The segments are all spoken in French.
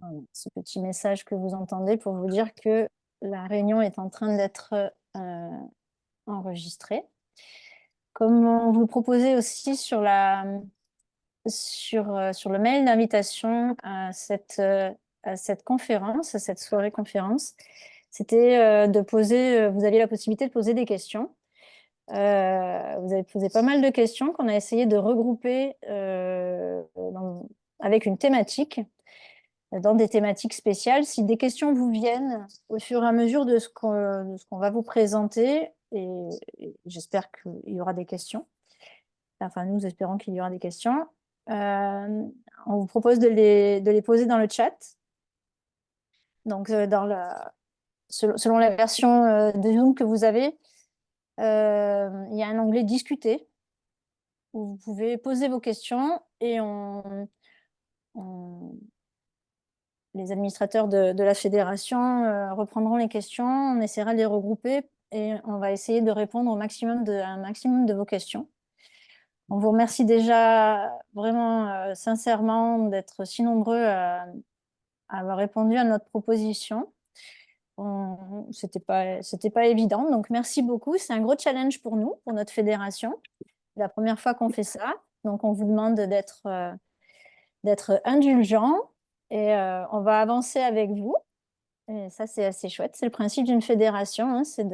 Voilà, ce petit message que vous entendez pour vous dire que la réunion est en train d'être enregistrée. Comme on vous proposait aussi sur le mail d'invitation à cette conférence, à cette soirée conférence, c'était de poser, vous aviez la possibilité de poser des questions. Vous avez posé pas mal de questions qu'on a essayé de regrouper avec une thématique, dans des thématiques spéciales. Si des questions vous viennent au fur et à mesure de ce qu'on va vous présenter, et j'espère qu'il y aura des questions, enfin nous espérons qu'il y aura des questions, on vous propose de les poser dans le chat. Donc selon la version de Zoom que vous avez, il y a un onglet discuter où vous pouvez poser vos questions et les administrateurs de la fédération reprendront les questions, on essaiera de les regrouper et on va essayer de répondre à un maximum de vos questions. On vous remercie déjà vraiment sincèrement d'être si nombreux à avoir répondu à notre proposition. C'était pas évident, donc merci beaucoup. C'est un gros challenge pour nous, pour notre fédération. C'est la première fois qu'on fait ça, donc on vous demande d'être indulgent et on va avancer avec vous. Et ça, c'est assez chouette. C'est le principe d'une fédération, hein, c'est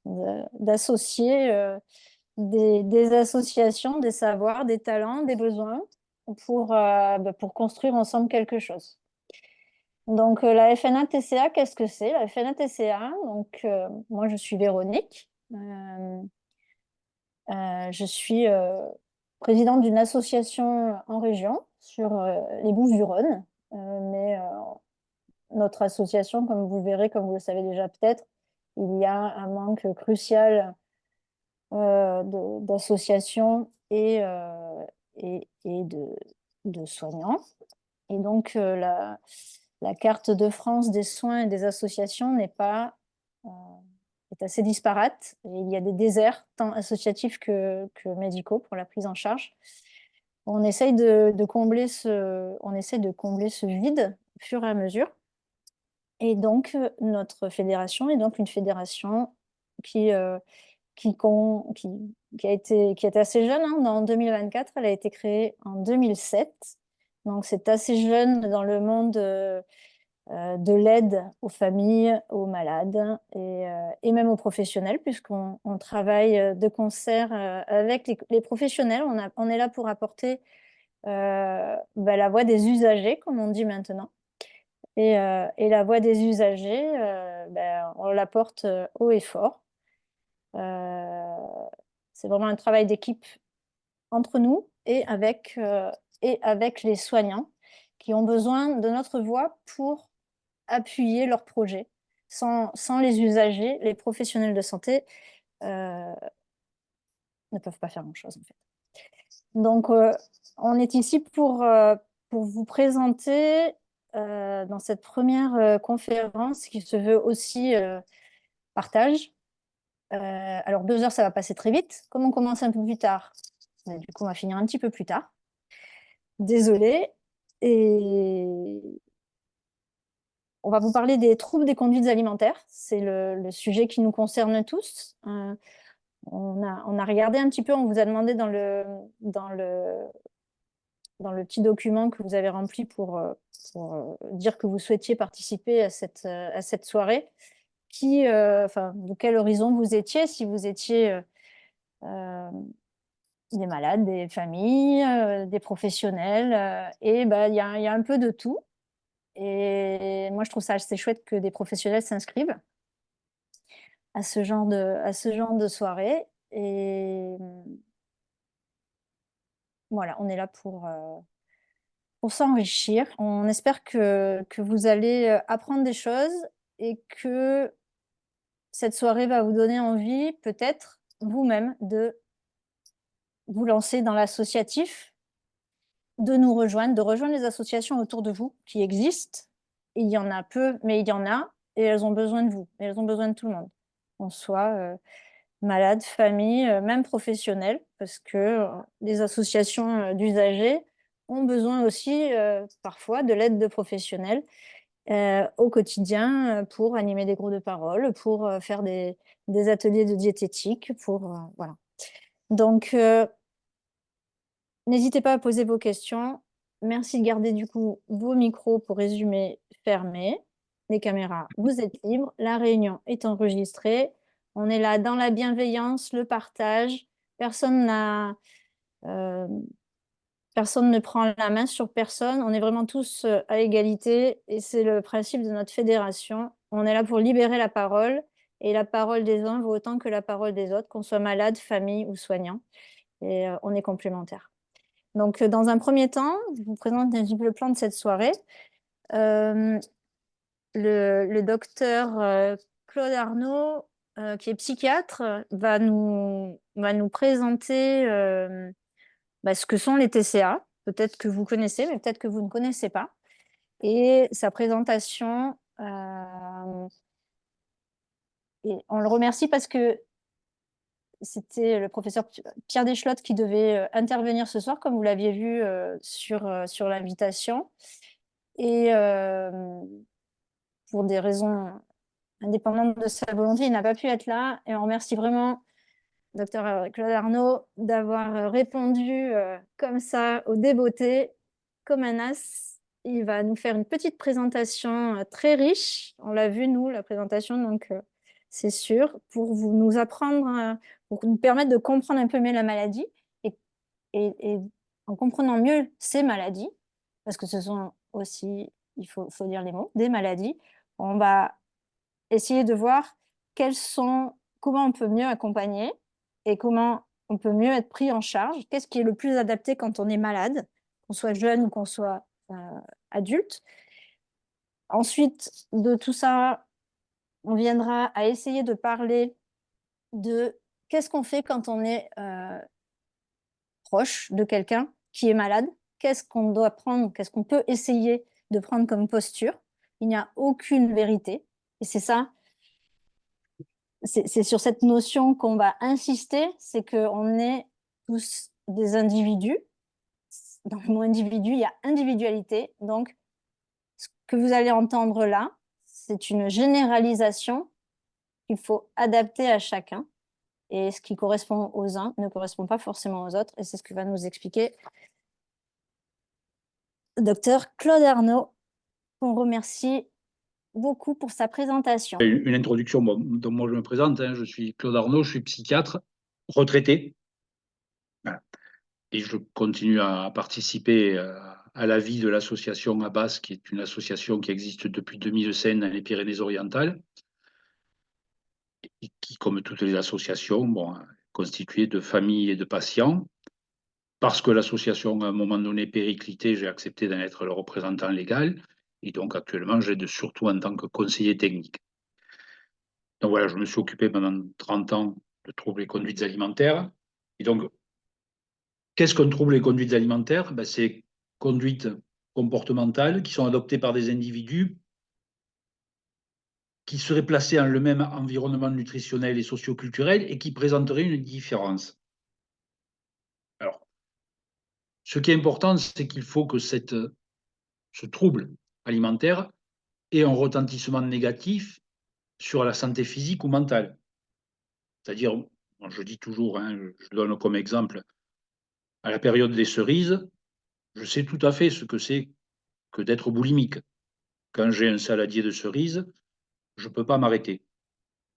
d'associer des associations, des savoirs, des talents, des besoins pour construire ensemble quelque chose. Donc, la FNA-TCA, qu'est-ce que c'est? La FNA-TCA, donc, moi, je suis Véronique. Je suis présidente d'une association en région sur les Bouches-du-Rhône. Mais notre association, comme vous verrez, comme vous le savez déjà peut-être, il y a un manque crucial d'associations et de soignants. Et donc, la carte de France des soins et des associations est assez disparate. Et il y a des déserts, tant associatifs que médicaux, pour la prise en charge. On essaye de combler on essaye de combler ce vide au fur et à mesure. Et donc, notre fédération est donc une fédération qui, qui, qui a été assez jeune, hein, en 2024. Elle a été créée en 2007. Donc, c'est assez jeune dans le monde de l'aide aux familles, aux malades et même aux professionnels, puisqu'on travaille de concert avec les professionnels. On est là pour apporter la voix des usagers, comme on dit maintenant. Et la voix des usagers, on l'apporte haut et fort. C'est vraiment un travail d'équipe entre nous et avec les soignants qui ont besoin de notre voix pour appuyer leurs projets. Sans les usagers, les professionnels de santé ne peuvent pas faire grand-chose, en fait. Donc, on est ici pour vous présenter dans cette première conférence qui se veut aussi partage. Alors, 2 heures, ça va passer très vite. Comme on commence un peu plus tard, du coup, on va finir un petit peu plus tard. Désolée. Et on va vous parler des troubles des conduites alimentaires. C'est le sujet qui nous concerne tous. On a regardé un petit peu, on vous a demandé dans le petit document que vous avez rempli pour dire que vous souhaitiez participer à cette soirée, de quel horizon vous étiez, si vous étiez des malades, des familles, des professionnels, et il y a un peu de tout. Et moi, je trouve ça assez chouette que des professionnels s'inscrivent à ce genre de soirée. Et voilà, on est là pour s'enrichir. On espère que vous allez apprendre des choses et que cette soirée va vous donner envie, peut-être vous-même, de vous lancer dans l'associatif, de nous rejoindre, de rejoindre les associations autour de vous qui existent. Il y en a peu, mais il y en a, et elles ont besoin de vous, et elles ont besoin de tout le monde. Qu'on soit malade, famille, même professionnel, parce que les associations d'usagers ont besoin aussi parfois de l'aide de professionnels au quotidien pour animer des groupes de parole, pour faire des ateliers de diététique, voilà. Donc, n'hésitez pas à poser vos questions. Merci de garder du coup vos micros pour résumer fermés. Les caméras, vous êtes libres. La réunion est enregistrée. On est là dans la bienveillance, le partage. Personne n'a, euh, personne ne prend la main sur personne. On est vraiment tous à égalité et c'est le principe de notre fédération. On est là pour libérer la parole et la parole des uns vaut autant que la parole des autres, qu'on soit malade, famille ou soignant. Et on est complémentaires. Donc, dans un premier temps, je vous présente un petit peu le plan de cette soirée. Le docteur Claude Arnaud, qui est psychiatre, va nous présenter ce que sont les TCA. Peut-être que vous connaissez, mais peut-être que vous ne connaissez pas. Et sa présentation, et on le remercie parce que c'était le professeur Pierre Deschlottes qui devait intervenir ce soir, comme vous l'aviez vu sur l'invitation. Et pour des raisons indépendantes de sa volonté, il n'a pas pu être là. Et on remercie vraiment Dr Claude Arnaud d'avoir répondu comme ça au débeauté, comme un as. Il va nous faire une petite présentation très riche. On l'a vu, nous, la présentation, donc c'est sûr, pour vous nous apprendre, pour nous permettre de comprendre un peu mieux la maladie et en comprenant mieux ces maladies, parce que ce sont aussi, faut dire les mots, des maladies, on va essayer de voir comment on peut mieux accompagner et comment on peut mieux être pris en charge, qu'est-ce qui est le plus adapté quand on est malade, qu'on soit jeune ou qu'on soit adulte. Ensuite de tout ça, on viendra à essayer de parler de qu'est-ce qu'on fait quand on est proche de quelqu'un qui est malade, qu'est-ce qu'on doit prendre, qu'est-ce qu'on peut essayer de prendre comme posture. Il n'y a aucune vérité. Et c'est ça, c'est sur cette notion qu'on va insister, c'est qu'on est tous des individus. Dans le mot individu, il y a individualité. Donc, ce que vous allez entendre là, c'est une généralisation qu'il faut adapter à chacun. Et ce qui correspond aux uns ne correspond pas forcément aux autres. Et c'est ce que va nous expliquer docteur Claude Arnaud, qu'on remercie beaucoup pour sa présentation. Une introduction, bon, dont moi je me présente, hein, je suis Claude Arnaud, je suis psychiatre, retraité. Voilà. Et je continue à participer à la vie de l'association ABAS, qui est une association qui existe depuis 2005 dans les Pyrénées-Orientales, et qui, comme toutes les associations, bon, est constituée de familles et de patients. Parce que l'association, à un moment donné, périclité, j'ai accepté d'en être le représentant légal. Et donc, actuellement, j'aide surtout en tant que conseiller technique. Donc voilà, je me suis occupé pendant 30 ans de troubles et conduites alimentaires. Et donc, qu'est-ce qu'un trouble et conduites alimentaires? Ben, c'est conduites comportementales qui sont adoptées par des individus qui seraient placés dans le même environnement nutritionnel et socioculturel et qui présenteraient une différence. Alors, ce qui est important, c'est qu'il faut que ce trouble alimentaire ait un retentissement négatif sur la santé physique ou mentale. C'est-à-dire, je dis toujours, hein, je donne comme exemple, à la période des cerises, je sais tout à fait ce que c'est que d'être boulimique. Quand j'ai un saladier de cerises, je ne peux pas m'arrêter.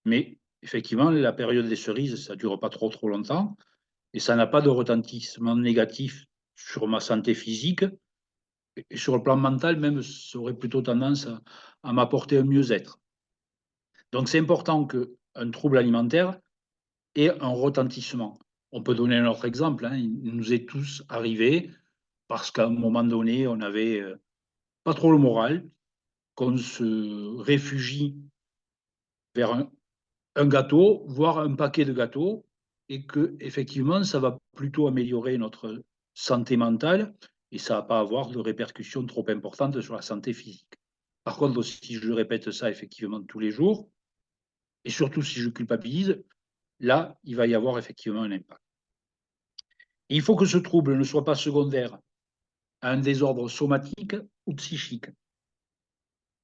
Mais effectivement, la période des cerises, ça ne dure pas trop longtemps et ça n'a pas de retentissement négatif sur ma santé physique. Et sur le plan mental, même, ça aurait plutôt tendance à m'apporter un mieux-être. Donc, c'est important qu'un trouble alimentaire ait un retentissement. On peut donner un autre exemple. Hein. Il nous est tous arrivé parce qu'à un moment donné, on n'avait pas trop le moral, qu'on se réfugie vers un gâteau, voire un paquet de gâteaux, et que effectivement, ça va plutôt améliorer notre santé mentale et ça ne va pas avoir de répercussions trop importantes sur la santé physique. Par contre, si je répète ça effectivement tous les jours, et surtout si je culpabilise, là, il va y avoir effectivement un impact. Et il faut que ce trouble ne soit pas secondaire à un désordre somatique ou psychique.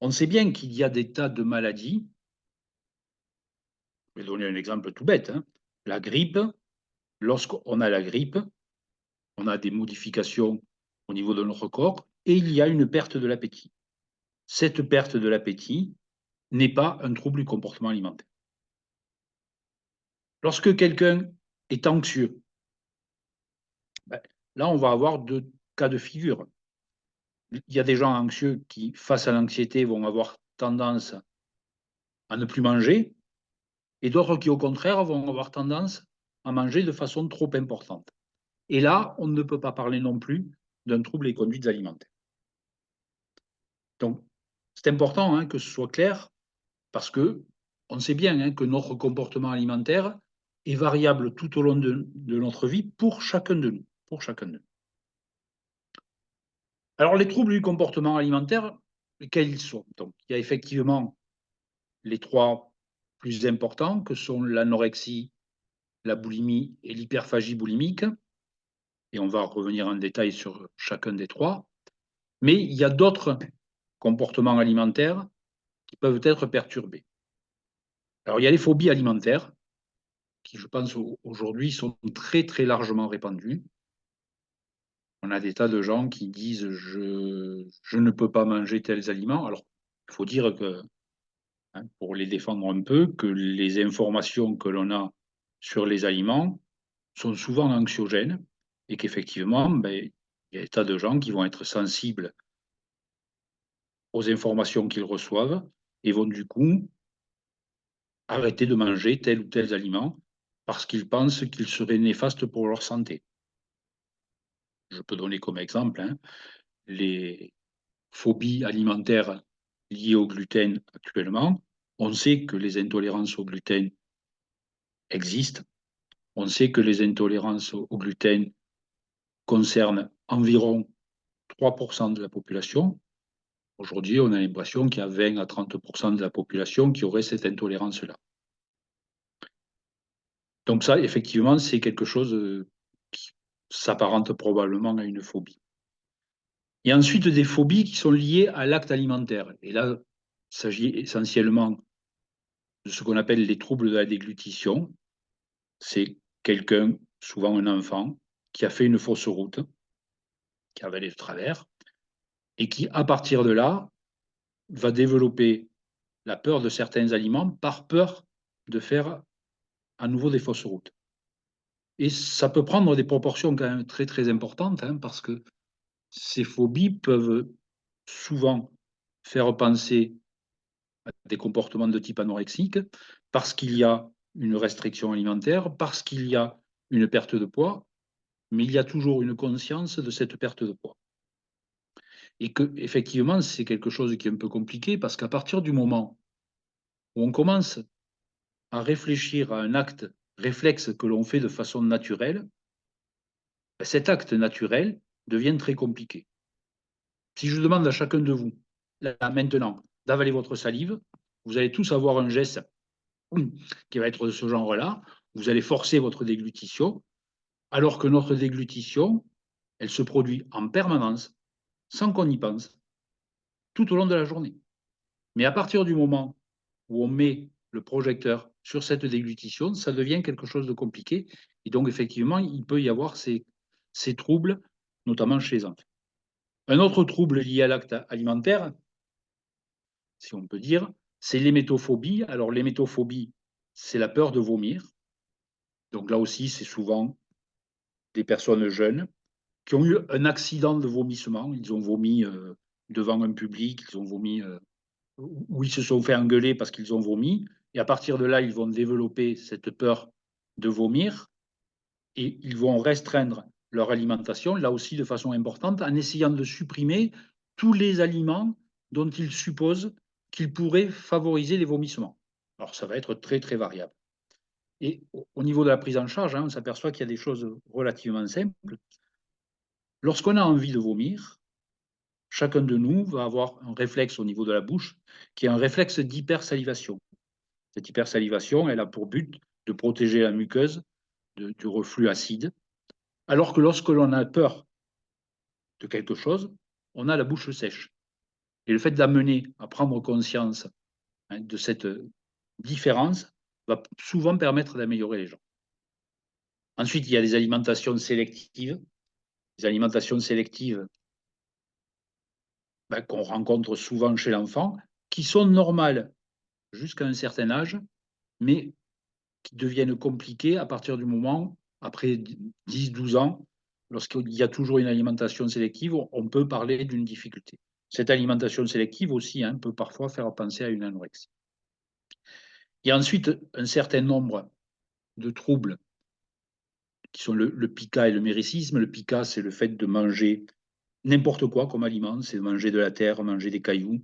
On sait bien qu'il y a des tas de maladies. Je vais donner un exemple tout bête. La grippe, lorsqu'on a la grippe, on a des modifications au niveau de notre corps et il y a une perte de l'appétit. Cette perte de l'appétit n'est pas un trouble du comportement alimentaire. Lorsque quelqu'un est anxieux, ben, là, on va avoir deux cas de figure. Il y a des gens anxieux qui, face à l'anxiété, vont avoir tendance à ne plus manger, et d'autres qui, au contraire, vont avoir tendance à manger de façon trop importante. Et là, on ne peut pas parler non plus d'un trouble des conduites alimentaires. Donc, c'est important que ce soit clair, parce que on sait bien que notre comportement alimentaire est variable tout au long de notre vie pour chacun de nous. Pour chacun de nous. Alors, les troubles du comportement alimentaire, quels ils sont? Donc, il y a effectivement les trois plus importants, que sont l'anorexie, la boulimie et l'hyperphagie boulimique. Et on va revenir en détail sur chacun des trois. Mais il y a d'autres comportements alimentaires qui peuvent être perturbés. Alors, il y a les phobies alimentaires, qui, je pense, aujourd'hui sont très, très largement répandues. On a des tas de gens qui disent je ne peux pas manger tels aliments. Alors, il faut dire que, pour les défendre un peu, que les informations que l'on a sur les aliments sont souvent anxiogènes et qu'effectivement, il y a des tas de gens qui vont être sensibles aux informations qu'ils reçoivent et vont du coup arrêter de manger tel ou tel aliment parce qu'ils pensent qu'il serait néfaste pour leur santé. Je peux donner comme exemple les phobies alimentaires liées au gluten actuellement. On sait que les intolérances au gluten existent. On sait que les intolérances au gluten concernent environ 3% de la population. Aujourd'hui, on a l'impression qu'il y a 20 à 30% de la population qui aurait cette intolérance-là. Donc ça, effectivement, c'est quelque chose qui s'apparente probablement à une phobie. Il y a ensuite des phobies qui sont liées à l'acte alimentaire. Et là, il s'agit essentiellement de ce qu'on appelle les troubles de la déglutition. C'est quelqu'un, souvent un enfant, qui a fait une fausse route, qui a avalé de travers, et qui, à partir de là, va développer la peur de certains aliments par peur de faire à nouveau des fausses routes. Et ça peut prendre des proportions quand même très très importantes, parce que ces phobies peuvent souvent faire penser à des comportements de type anorexique, parce qu'il y a une restriction alimentaire, parce qu'il y a une perte de poids, mais il y a toujours une conscience de cette perte de poids. Et que, effectivement, c'est quelque chose qui est un peu compliqué, parce qu'à partir du moment où on commence à réfléchir à un acte réflexe que l'on fait de façon naturelle, cet acte naturel devient très compliqué. Si je demande à chacun de vous, là, maintenant, d'avaler votre salive, vous allez tous avoir un geste qui va être de ce genre-là. Vous allez forcer votre déglutition, alors que notre déglutition, elle se produit en permanence, sans qu'on y pense, tout au long de la journée. Mais à partir du moment où on met le projecteur sur cette déglutition, ça devient quelque chose de compliqué. Et donc, effectivement, il peut y avoir ces troubles, notamment chez les enfants. Un autre trouble lié à l'acte alimentaire, si on peut dire, c'est l'hémétophobie. Alors, l'hémétophobie, c'est la peur de vomir. Donc là aussi, c'est souvent des personnes jeunes qui ont eu un accident de vomissement. Ils ont vomi devant un public, ils ont vomi, ou ils se sont fait engueuler parce qu'ils ont vomi. Et à partir de là, ils vont développer cette peur de vomir et ils vont restreindre leur alimentation, là aussi de façon importante, en essayant de supprimer tous les aliments dont ils supposent qu'ils pourraient favoriser les vomissements. Alors ça va être très très variable. Et au niveau de la prise en charge, on s'aperçoit qu'il y a des choses relativement simples. Lorsqu'on a envie de vomir, chacun de nous va avoir un réflexe au niveau de la bouche qui est un réflexe d'hypersalivation. Cette hypersalivation, elle a pour but de protéger la muqueuse du reflux acide, alors que lorsque l'on a peur de quelque chose, on a la bouche sèche. Et le fait d'amener à prendre conscience de cette différence va souvent permettre d'améliorer les gens. Ensuite, il y a les alimentations sélectives. Les alimentations sélectives qu'on rencontre souvent chez l'enfant, qui sont normales jusqu'à un certain âge, mais qui deviennent compliquées à partir du moment, après 10-12 ans, lorsqu'il y a toujours une alimentation sélective, on peut parler d'une difficulté. Cette alimentation sélective aussi peut parfois faire penser à une anorexie. Il y a ensuite un certain nombre de troubles qui sont le pica et le méricisme. Le pica, c'est le fait de manger n'importe quoi comme aliment, c'est de manger de la terre, manger des cailloux.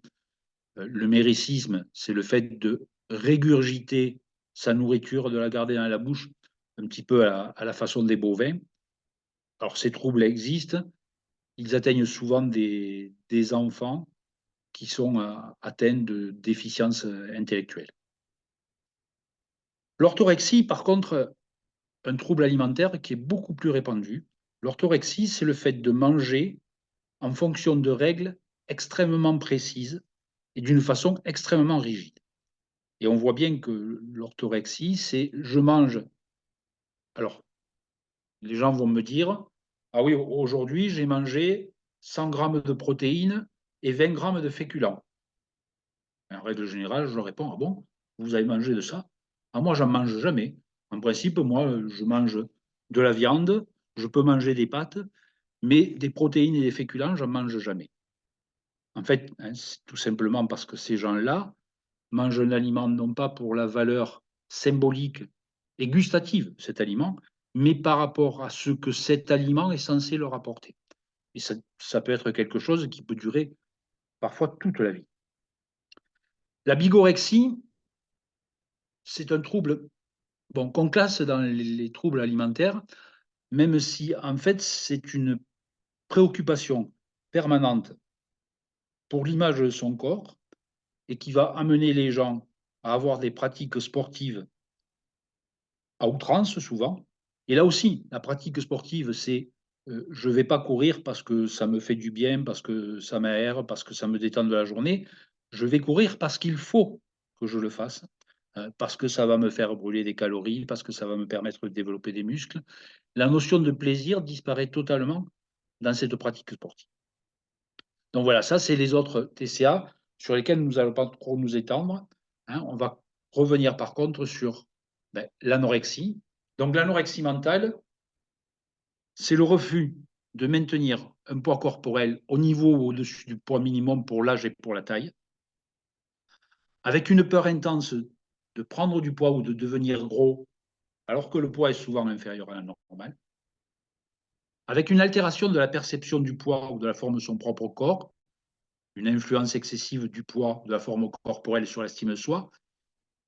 Le méricisme, c'est le fait de régurgiter sa nourriture, de la garder dans la bouche, un petit peu à la façon des bovins. Alors, ces troubles existent. Ils atteignent souvent des enfants qui sont atteints de déficience intellectuelle. L'orthorexie, par contre, un trouble alimentaire qui est beaucoup plus répandu. L'orthorexie, c'est le fait de manger en fonction de règles extrêmement précises et d'une façon extrêmement rigide. Et on voit bien que l'orthorexie, c'est je mange. Alors, les gens vont me dire, ah oui, aujourd'hui, j'ai mangé 100 grammes de protéines et 20 grammes de féculents. En règle générale, je leur réponds, ah bon, vous avez mangé de ça? Ah, moi, j'en mange jamais. En principe, moi, je mange de la viande, je peux manger des pâtes, mais des protéines et des féculents, j'en mange jamais. En fait, c'est tout simplement parce que ces gens-là mangent un aliment non pas pour la valeur symbolique et gustative de cet aliment, mais par rapport à ce que cet aliment est censé leur apporter. Et ça peut être quelque chose qui peut durer parfois toute la vie. La bigorexie, c'est un trouble qu'on classe dans les troubles alimentaires, même si en fait c'est une préoccupation permanente pour l'image de son corps et qui va amener les gens à avoir des pratiques sportives à outrance souvent. Et là aussi, la pratique sportive, c'est je ne vais pas courir parce que ça me fait du bien, parce que ça m'aère, parce que ça me détend de la journée. Je vais courir parce qu'il faut que je le fasse, parce que ça va me faire brûler des calories, parce que ça va me permettre de développer des muscles. La notion de plaisir disparaît totalement dans cette pratique sportive. Donc voilà, ça, c'est les autres TCA sur lesquels nous n'allons pas trop nous étendre. On va revenir par contre sur l'anorexie. Donc l'anorexie mentale, c'est le refus de maintenir un poids corporel au niveau ou au-dessus du poids minimum pour l'âge et pour la taille, avec une peur intense de prendre du poids ou de devenir gros, alors que le poids est souvent inférieur à la normale, avec une altération de la perception du poids ou de la forme de son propre corps, une influence excessive du poids, de la forme corporelle sur l'estime de soi,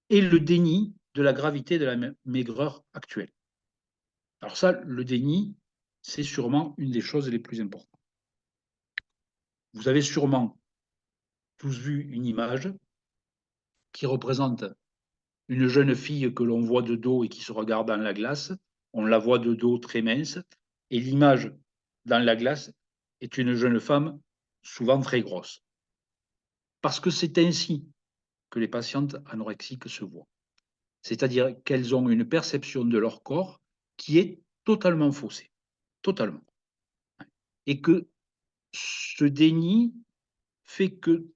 et le déni de la gravité de la maigreur actuelle. Alors ça, le déni, c'est sûrement une des choses les plus importantes. Vous avez sûrement tous vu une image qui représente une jeune fille que l'on voit de dos et qui se regarde dans la glace. On la voit de dos très mince, et l'image dans la glace est une jeune femme souvent très grosse. Parce que c'est ainsi que les patientes anorexiques se voient. C'est-à-dire qu'elles ont une perception de leur corps qui est totalement faussée. Totalement. Et que ce déni fait que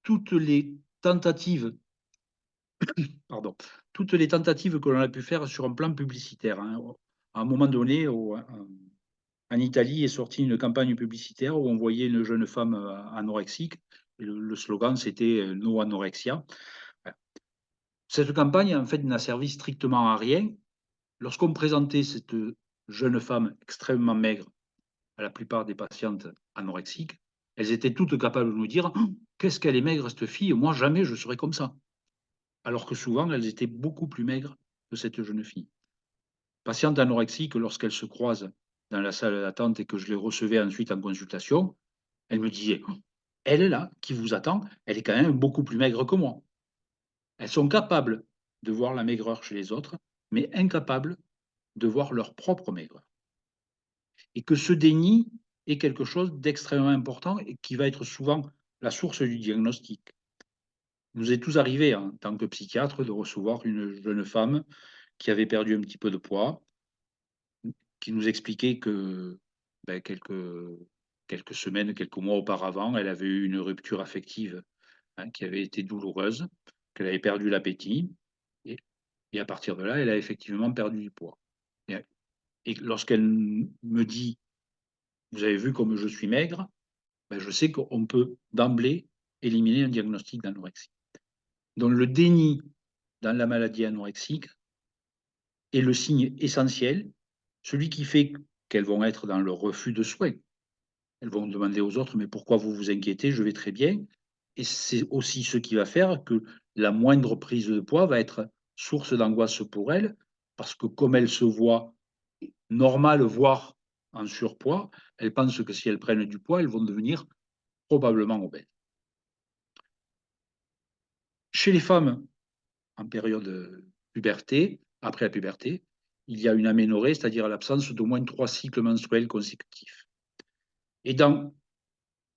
toutes les tentatives, toutes les tentatives que l'on a pu faire sur un plan publicitaire, à un moment donné, en Italie est sortie une campagne publicitaire où on voyait une jeune femme anorexique. Et le slogan, c'était No anorexia. Cette campagne, en fait, n'a servi strictement à rien. Lorsqu'on présentait cette jeune femme extrêmement maigre à la plupart des patientes anorexiques, elles étaient toutes capables de nous dire oh, qu'est-ce qu'elle est maigre, cette fille, moi jamais je serais comme ça. Alors que souvent, elles étaient beaucoup plus maigres que cette jeune fille. Patiente anorexique, lorsqu'elles se croisent dans la salle d'attente et que je les recevais ensuite en consultation, elles me disaient oh, elle est là, qui vous attend, elle est quand même beaucoup plus maigre que moi. Elles sont capables de voir la maigreur chez les autres, mais incapables de voir leur propre maigreur. Et que ce déni est quelque chose d'extrêmement important et qui va être souvent la source du diagnostic. Il nous est tous arrivé, en tant que psychiatre, de recevoir une jeune femme qui avait perdu un petit peu de poids, qui nous expliquait que, ben, quelques semaines, quelques mois auparavant, elle avait eu une rupture affective, hein, qui avait été douloureuse, qu'elle avait perdu l'appétit et à partir de là, elle a effectivement perdu du poids et lorsqu'elle me dit: «Vous avez vu comme je suis maigre», ben, je sais qu'on peut d'emblée éliminer un diagnostic d'anorexie. Donc le déni dans la maladie anorexique est le signe essentiel, celui qui fait qu'elles vont être dans le refus de soins. Elles vont demander aux autres: «Mais pourquoi vous vous inquiétez? Je vais très bien», et c'est aussi ce qui va faire que la moindre prise de poids va être source d'angoisse pour elles, parce que comme elles se voient normales, voire en surpoids, elles pensent que si elles prennent du poids, elles vont devenir probablement obèses. Chez les femmes en période puberté, après la puberté, il y a une aménorrhée, c'est-à-dire l'absence d'au moins 3 cycles menstruels consécutifs. Et dans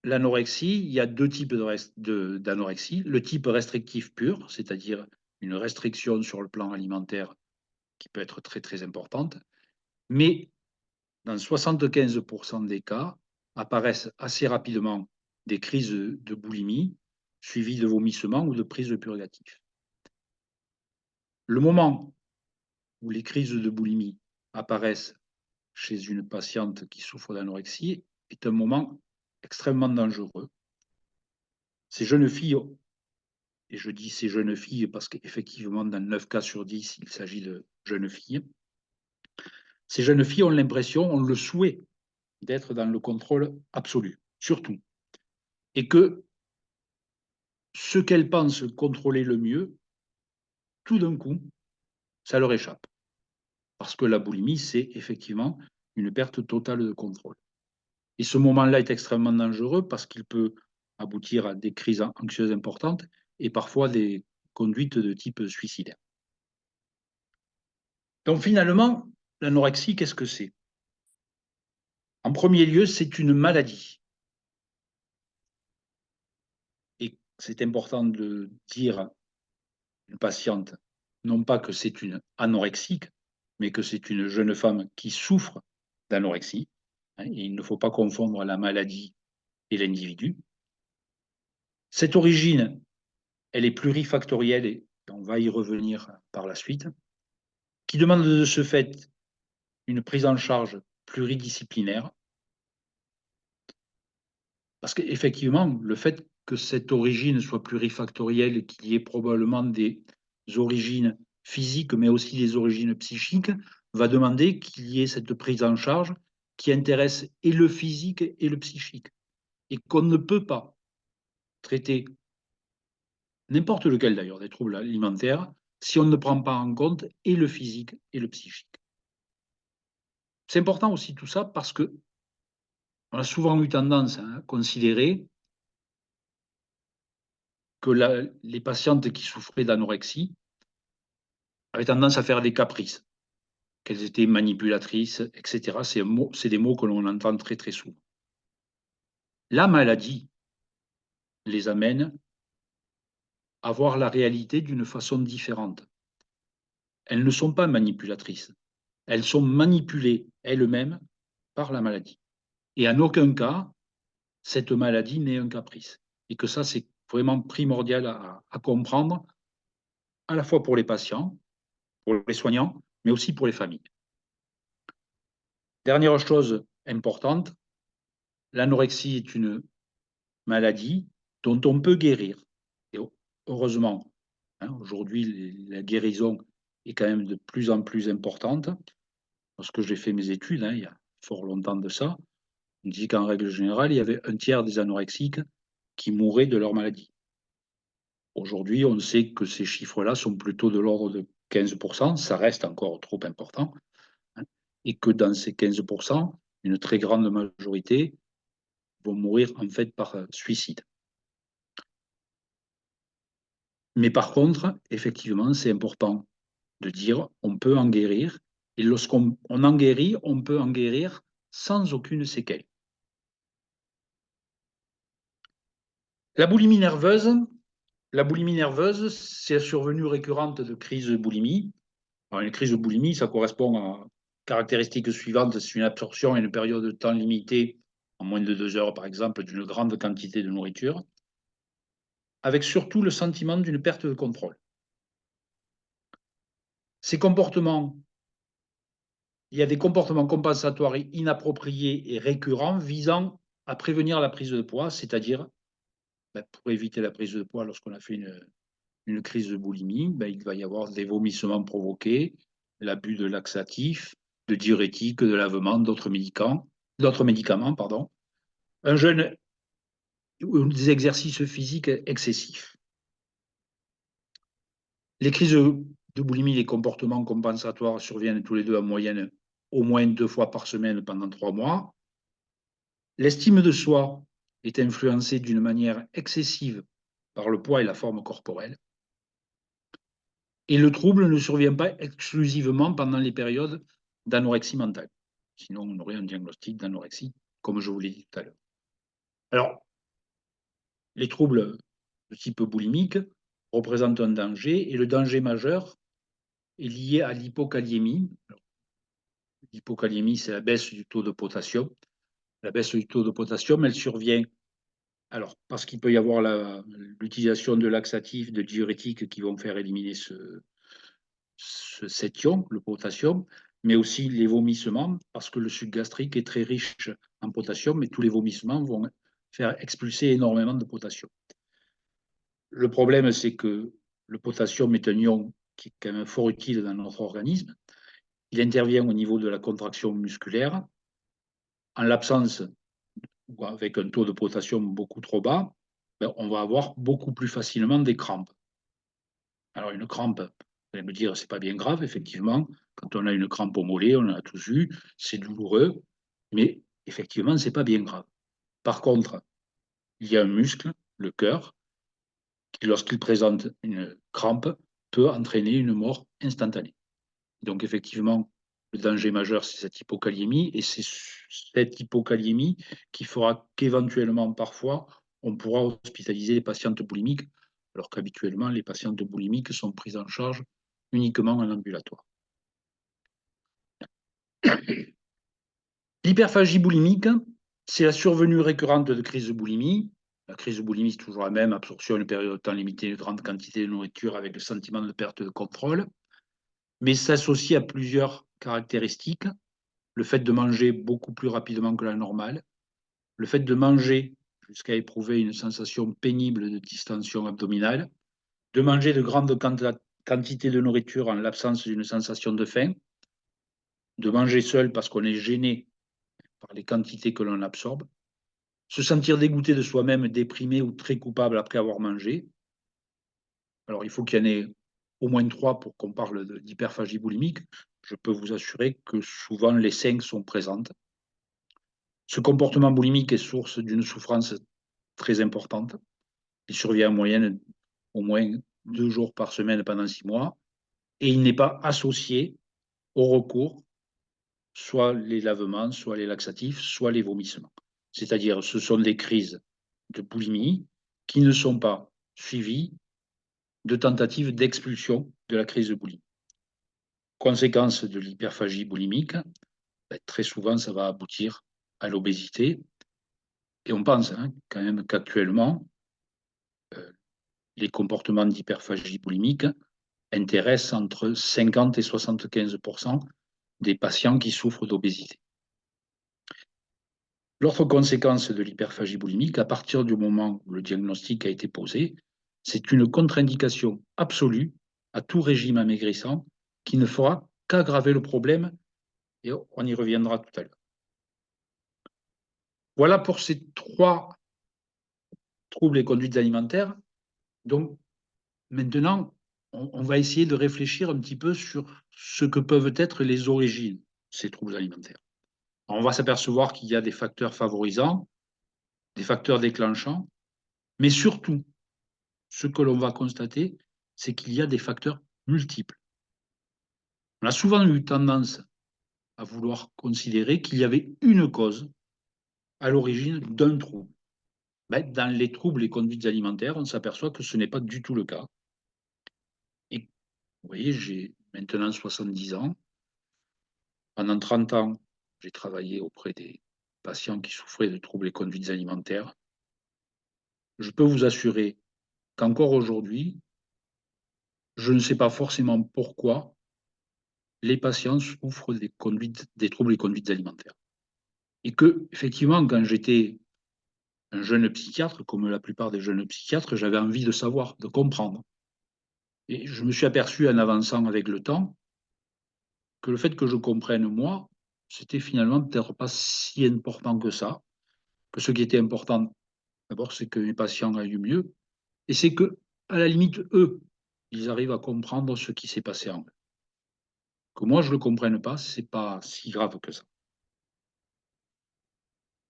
l'anorexie, il y a 2 types d'anorexie. Le type restrictif pur, c'est-à-dire une restriction sur le plan alimentaire qui peut être très, très importante, mais dans 75 des cas, apparaissent assez rapidement des crises de boulimie, suivies de vomissements ou de prises de purgatifs. Le moment où les crises de boulimie apparaissent chez une patiente qui souffre d'anorexie est un moment extrêmement dangereux. Ces jeunes filles, et je dis ces jeunes filles parce qu'effectivement, dans 9 cas sur 10, il s'agit de jeunes filles, ces jeunes filles ont l'impression, ont le souhait d'être dans le contrôle absolu, surtout. Et que ce qu'elles pensent contrôler le mieux, tout d'un coup, ça leur échappe. Parce que la boulimie, c'est effectivement une perte totale de contrôle. Et ce moment-là est extrêmement dangereux parce qu'il peut aboutir à des crises anxieuses importantes et parfois des conduites de type suicidaire. Donc finalement, l'anorexie, qu'est-ce que c'est? En premier lieu, c'est une maladie. Et c'est important de dire à une patiente, non pas que c'est une anorexique, mais que c'est une jeune femme qui souffre d'anorexie. Hein, et il ne faut pas confondre la maladie et l'individu. Cette origine, elle est plurifactorielle et on va y revenir par la suite, qui demande de ce fait une prise en charge pluridisciplinaire. Parce qu'effectivement, le fait que cette origine soit plurifactorielle et qu'il y ait probablement des origines physiques, mais aussi des origines psychiques, va demander qu'il y ait cette prise en charge qui intéresse et le physique et le psychique. Et qu'on ne peut pas traiter n'importe lequel d'ailleurs des troubles alimentaires si on ne prend pas en compte et le physique et le psychique. C'est important aussi tout ça parce que on a souvent eu tendance à considérer que les patientes qui souffraient d'anorexie avaient tendance à faire des caprices, qu'elles étaient manipulatrices, etc. C'est des mots que l'on entend très très souvent. La maladie les amène à voir la réalité d'une façon différente. Elles ne sont pas manipulatrices, elles sont manipulées elles-mêmes par la maladie. Et en aucun cas, cette maladie n'est un caprice. Et que ça, c'est vraiment primordial à comprendre, à la fois pour les patients, pour les soignants, mais aussi pour les familles. Dernière chose importante, l'anorexie est une maladie dont on peut guérir. Et heureusement, hein, aujourd'hui, la guérison est quand même de plus en plus importante. Lorsque j'ai fait mes études, hein, il y a fort longtemps de ça, on dit qu'en règle générale, il y avait un tiers des anorexiques qui mouraient de leur maladie. Aujourd'hui, on sait que ces chiffres-là sont plutôt de l'ordre de 15%, ça reste encore trop important, hein, et que dans ces 15%, une très grande majorité vont mourir en fait par suicide. Mais par contre, effectivement, c'est important de dire on peut en guérir, et lorsqu'on en guérit, on peut en guérir sans aucune séquelle. La boulimie nerveuse, c'est la survenue récurrente de crises de boulimie. Alors, une crise de boulimie, ça correspond à caractéristiques suivantes. C'est une absorption à une période de temps limitée, en moins de 2 heures par exemple, d'une grande quantité de nourriture, avec surtout le sentiment d'une perte de contrôle. Ces comportements, il y a des comportements compensatoires inappropriés et récurrents visant à prévenir la prise de poids, c'est-à-dire pour éviter la prise de poids lorsqu'on a fait une crise de boulimie, il va y avoir des vomissements provoqués, l'abus de laxatifs, de diurétiques, de lavements, d'autres médicaments, pardon, un jeûne ou des exercices physiques excessifs. Les crises de boulimie, les comportements compensatoires surviennent tous les deux en moyenne au moins 2 fois par semaine pendant 3 mois. L'estime de soi est influencée d'une manière excessive par le poids et la forme corporelle. Et le trouble ne survient pas exclusivement pendant les périodes d'anorexie mentale. Sinon, on aurait un diagnostic d'anorexie, comme je vous l'ai dit tout à l'heure. Alors, les troubles de type boulimique représentent un danger, et le danger majeur est lié à l'hypokaliémie. L'hypokaliémie, c'est la baisse du taux de potassium. La baisse du taux de potassium, elle survient parce qu'il peut y avoir l'utilisation de laxatifs, de diurétiques qui vont faire éliminer cet ion, le potassium, mais aussi les vomissements, parce que le suc gastrique est très riche en potassium, et tous les vomissements vont faire expulser énormément de potassium. Le problème, c'est que le potassium est un ion qui est quand même fort utile dans notre organisme. Il intervient au niveau de la contraction musculaire. En l'absence ou avec un taux de potassium beaucoup trop bas, on va avoir beaucoup plus facilement des crampes. Alors, une crampe, vous allez me dire, c'est pas bien grave, effectivement. Quand on a une crampe au mollet, on en a tous eu, c'est douloureux, mais effectivement, c'est pas bien grave. Par contre, il y a un muscle, le cœur, qui, lorsqu'il présente une crampe, peut entraîner une mort instantanée. Donc, effectivement, le danger majeur, c'est cette hypokaliémie, et c'est cette hypokaliémie qui fera qu'éventuellement, parfois, on pourra hospitaliser les patientes boulimiques, alors qu'habituellement, les patientes boulimiques sont prises en charge uniquement en ambulatoire. L'hyperphagie boulimique, c'est la survenue récurrente de crises de boulimie. La crise de boulimie, c'est toujours la même, absorption une période de temps limitée, une grande quantité de nourriture avec le sentiment de perte de contrôle, mais s'associe à plusieurs caractéristiques. Le fait de manger beaucoup plus rapidement que la normale, le fait de manger jusqu'à éprouver une sensation pénible de distension abdominale, de manger de grandes quantités de nourriture en l'absence d'une sensation de faim, de manger seul parce qu'on est gêné par les quantités que l'on absorbe, se sentir dégoûté de soi-même, déprimé ou très coupable après avoir mangé. Alors, il faut qu'il y en ait au moins 3 pour qu'on parle d'hyperphagie boulimique. Je peux vous assurer que souvent les 5 sont présentes. Ce comportement boulimique est source d'une souffrance très importante. Il survient en moyenne au moins 2 jours par semaine pendant 6 mois, et il n'est pas associé au recours, soit les lavements, soit les laxatifs, soit les vomissements. C'est-à-dire, ce sont des crises de boulimie qui ne sont pas suivies de tentatives d'expulsion de la crise de boulimie. Conséquence de l'hyperphagie boulimique, très souvent, ça va aboutir à l'obésité. Et on pense quand même qu'actuellement, les comportements d'hyperphagie boulimique intéressent entre 50 et 75% des patients qui souffrent d'obésité. L'autre conséquence de l'hyperphagie boulimique, à partir du moment où le diagnostic a été posé, c'est une contre-indication absolue à tout régime amaigrissant qui ne fera qu'aggraver le problème, et on y reviendra tout à l'heure. Voilà pour ces 3 troubles et conduites alimentaires. Donc, maintenant, on va essayer de réfléchir un petit peu sur ce que peuvent être les origines de ces troubles alimentaires. Alors, on va s'apercevoir qu'il y a des facteurs favorisants, des facteurs déclenchants, mais surtout, ce que l'on va constater, c'est qu'il y a des facteurs multiples. On a souvent eu tendance à vouloir considérer qu'il y avait une cause à l'origine d'un trouble. ben, dans les troubles et conduites alimentaires, on s'aperçoit que ce n'est pas du tout le cas. Et vous voyez, j'ai maintenant 70 ans. Pendant 30 ans, j'ai travaillé auprès des patients qui souffraient de troubles et conduites alimentaires. Je peux vous assurer qu'encore aujourd'hui, je ne sais pas forcément pourquoi les patients souffrent des troubles et conduites alimentaires. Et que, effectivement, quand j'étais un jeune psychiatre, comme la plupart des jeunes psychiatres, j'avais envie de savoir, de comprendre. Et je me suis aperçu en avançant avec le temps que le fait que je comprenne moi, c'était finalement peut-être pas si important que ça, que ce qui était important, d'abord, c'est que mes patients aillent mieux, et c'est que, à la limite, eux, ils arrivent à comprendre ce qui s'est passé en eux. Que moi, je ne le comprenne pas, c'est pas si grave que ça.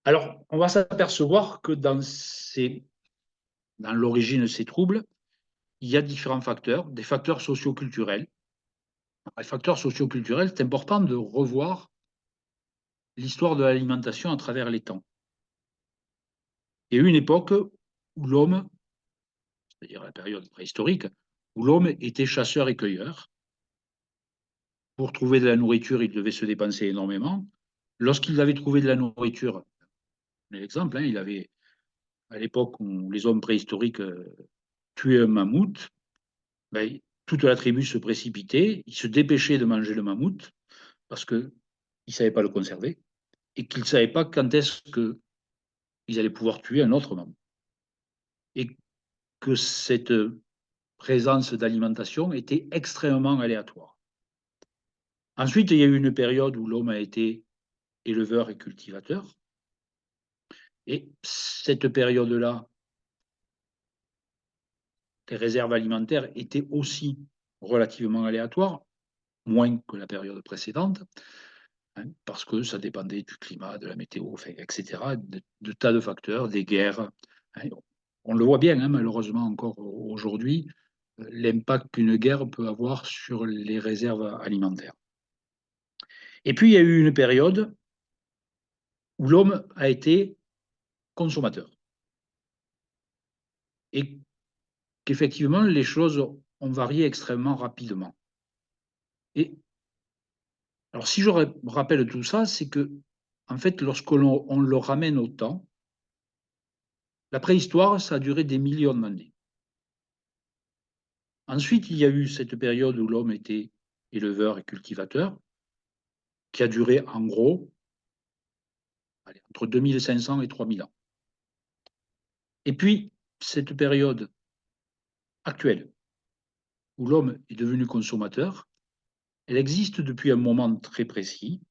Alors, on va s'apercevoir que dans l'origine de ces troubles, il y a différents facteurs, des facteurs socioculturels. Les facteurs socioculturels, c'est important de revoir l'histoire de l'alimentation à travers les temps. Il y a eu une époque où l'homme, c'est-à-dire la période préhistorique, où l'homme était chasseur et cueilleur. Pour trouver de la nourriture, il devait se dépenser énormément. Lorsqu'il avait trouvé de la nourriture, l'exemple, il avait, à l'époque où les hommes préhistoriques tuaient un mammouth, ben, toute la tribu se précipitait, ils se dépêchaient de manger le mammouth parce qu'ils ne savaient pas le conserver et qu'ils ne savaient pas quand est-ce qu'ils allaient pouvoir tuer un autre mammouth. Et que cette présence d'alimentation était extrêmement aléatoire. Ensuite, il y a eu une période où l'homme a été éleveur et cultivateur. Et cette période-là, les réserves alimentaires étaient aussi relativement aléatoires, moins que la période précédente, hein, parce que ça dépendait du climat, de la météo, etc., de tas de facteurs, des guerres. Hein. On le voit bien, hein, malheureusement, encore aujourd'hui, l'impact qu'une guerre peut avoir sur les réserves alimentaires. Et puis, il y a eu une période où l'homme a été consommateur. Et qu'effectivement, les choses ont varié extrêmement rapidement. Et alors, si je rappelle tout ça, c'est que, en fait, on le ramène au temps, la préhistoire, ça a duré des millions d'années. Ensuite, il y a eu cette période où l'homme était éleveur et cultivateur, qui a duré en gros entre 2500 et 3000 ans. Et puis, cette période actuelle, où l'homme est devenu consommateur, elle existe depuis un moment très précis.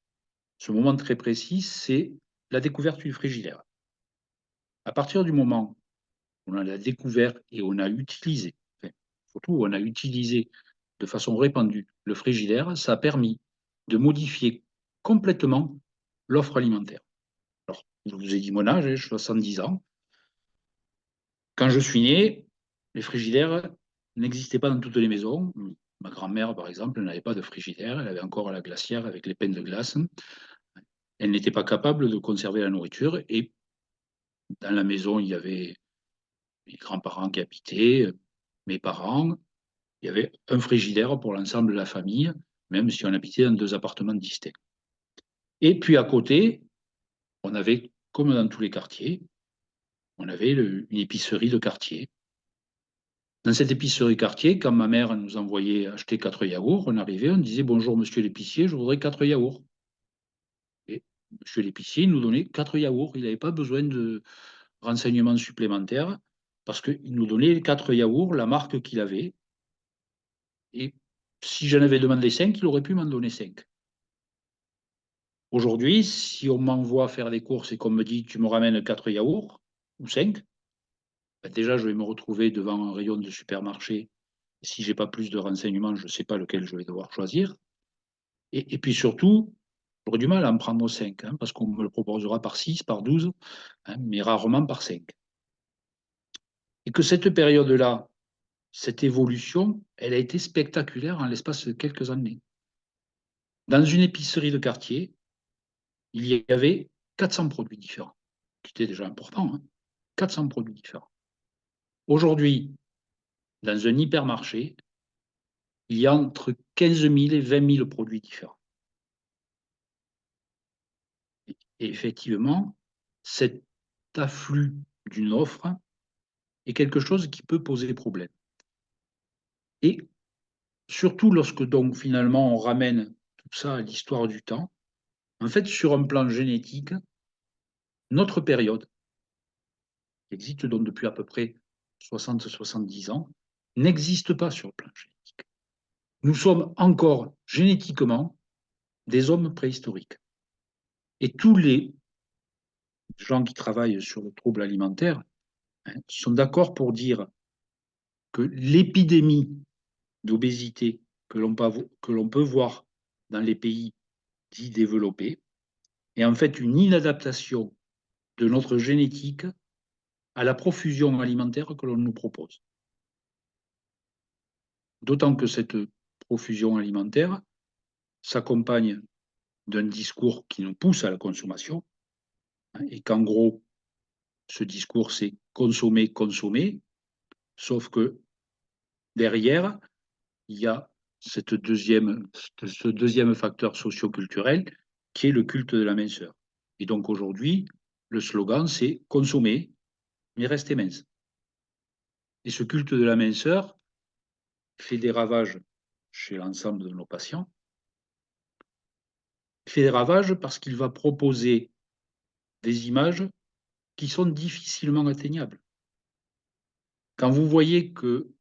Ce moment très précis, c'est la découverte du frigidaire. À partir du moment où on a découvert et on a utilisé, enfin, surtout on a utilisé de façon répandue le frigidaire, ça a permis de modifier complètement l'offre alimentaire. Alors, je vous ai dit mon âge, j'ai 70 ans. Quand je suis né, les frigidaires n'existaient pas dans toutes les maisons. Ma grand-mère, par exemple, n'avait pas de frigidaire, elle avait encore la glacière avec les pains de glace. Elle n'était pas capable de conserver la nourriture et dans la maison, il y avait mes grands-parents qui habitaient, mes parents. Il y avait un frigidaire pour l'ensemble de la famille, même si on habitait dans 2 appartements distincts. Et puis à côté, on avait, comme dans tous les quartiers, on avait une épicerie de quartier. Dans cette épicerie quartier, quand ma mère nous envoyait acheter 4 yaourts, on arrivait, on disait bonjour monsieur l'épicier, je voudrais 4 yaourts. Et monsieur l'épicier nous donnait 4 yaourts. Il n'avait pas besoin de renseignements supplémentaires parce qu'il nous donnait les 4 yaourts, la marque qu'il avait. Et si j'en avais demandé 5, il aurait pu m'en donner 5. Aujourd'hui, si on m'envoie faire des courses et qu'on me dit tu me ramènes 4 yaourts ou 5, ben déjà je vais me retrouver devant un rayon de supermarché. Si je n'ai pas plus de renseignements, je ne sais pas lequel je vais devoir choisir. Et puis surtout, j'aurai du mal à en prendre 5, hein, parce qu'on me le proposera par 6, par 12, hein, mais rarement par 5. Et que cette période-là, cette évolution, elle a été spectaculaire en l'espace de quelques années. Dans une épicerie de quartier, il y avait 400 produits différents, ce qui était déjà important. Hein. 400 produits différents. Aujourd'hui, dans un hypermarché, il y a entre 15 000 et 20 000 produits différents. Et effectivement, cet afflux d'une offre est quelque chose qui peut poser problème. Et surtout lorsque donc finalement on ramène tout ça à l'histoire du temps, en fait sur un plan génétique, notre période, qui existe donc depuis à peu près 60-70 ans, n'existe pas sur le plan génétique. Nous sommes encore génétiquement des hommes préhistoriques. Et tous les gens qui travaillent sur le trouble alimentaire sont d'accord pour dire que l'épidémie d'obésité que l'on peut voir dans les pays dits développés est en fait une inadaptation de notre génétique à la profusion alimentaire que l'on nous propose. D'autant que cette profusion alimentaire s'accompagne d'un discours qui nous pousse à la consommation, et qu'en gros, ce discours, c'est consommer, consommer, sauf que derrière, il y a ce deuxième facteur socio-culturel qui est le culte de la minceur. Et donc aujourd'hui, le slogan, c'est consommer, mais rester mince. Et ce culte de la minceur fait des ravages chez l'ensemble de nos patients. Il fait des ravages parce qu'il va proposer des images qui sont difficilement atteignables. Quand vous voyez que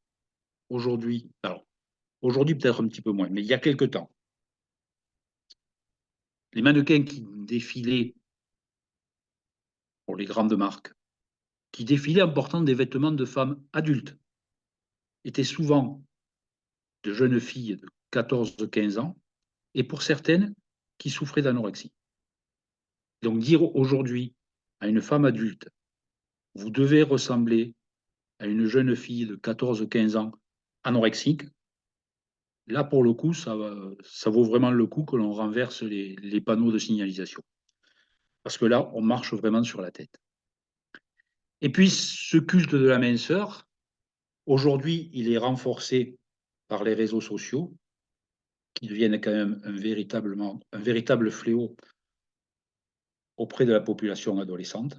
aujourd'hui, alors aujourd'hui peut-être un petit peu moins, mais il y a quelque temps, les mannequins qui défilaient pour les grandes marques, qui défilaient en portant des vêtements de femmes adultes, étaient souvent de jeunes filles de 14-15 ans, et pour certaines, qui souffraient d'anorexie. Donc dire aujourd'hui à une femme adulte, vous devez ressembler à une jeune fille de 14-15 ans anorexique, là pour le coup, ça vaut vraiment le coup que l'on renverse les panneaux de signalisation. Parce que là, on marche vraiment sur la tête. Et puis, ce culte de la minceur, aujourd'hui, il est renforcé par les réseaux sociaux, qui deviennent quand même un véritable fléau auprès de la population adolescente,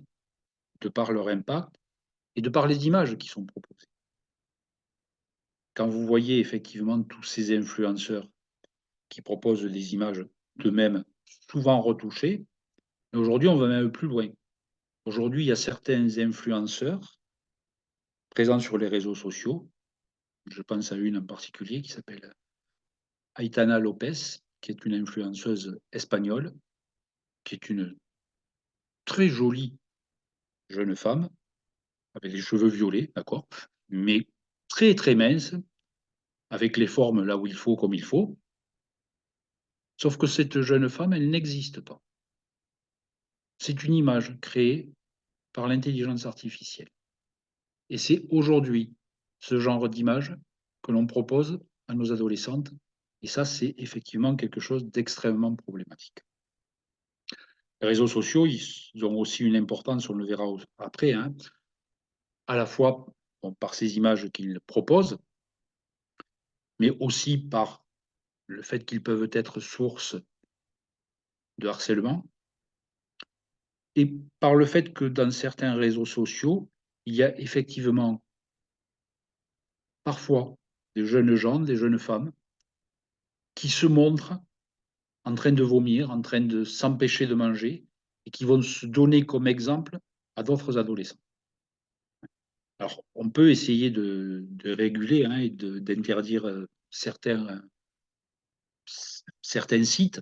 de par leur impact et de par les images qui sont proposées. Quand vous voyez effectivement tous ces influenceurs qui proposent des images d'eux-mêmes souvent retouchées, mais aujourd'hui, on va même plus loin. Aujourd'hui, il y a certains influenceurs présents sur les réseaux sociaux. Je pense à une en particulier qui s'appelle Aitana Lopez, qui est une influenceuse espagnole, qui est une très jolie jeune femme, avec les cheveux violets, d'accord, mais très très mince, avec les formes là où il faut, comme il faut. Sauf que cette jeune femme, elle n'existe pas. C'est une image créée par l'intelligence artificielle. Et c'est aujourd'hui ce genre d'image que l'on propose à nos adolescentes. Et ça, c'est effectivement quelque chose d'extrêmement problématique. Les réseaux sociaux, ils ont aussi une importance, on le verra après, hein, à la fois par ces images qu'ils proposent, mais aussi par le fait qu'ils peuvent être source de harcèlement, et par le fait que dans certains réseaux sociaux, il y a effectivement parfois des jeunes gens, des jeunes femmes, qui se montrent en train de vomir, en train de s'empêcher de manger, et qui vont se donner comme exemple à d'autres adolescents. Alors, on peut essayer de réguler, hein, et d'interdire certains sites.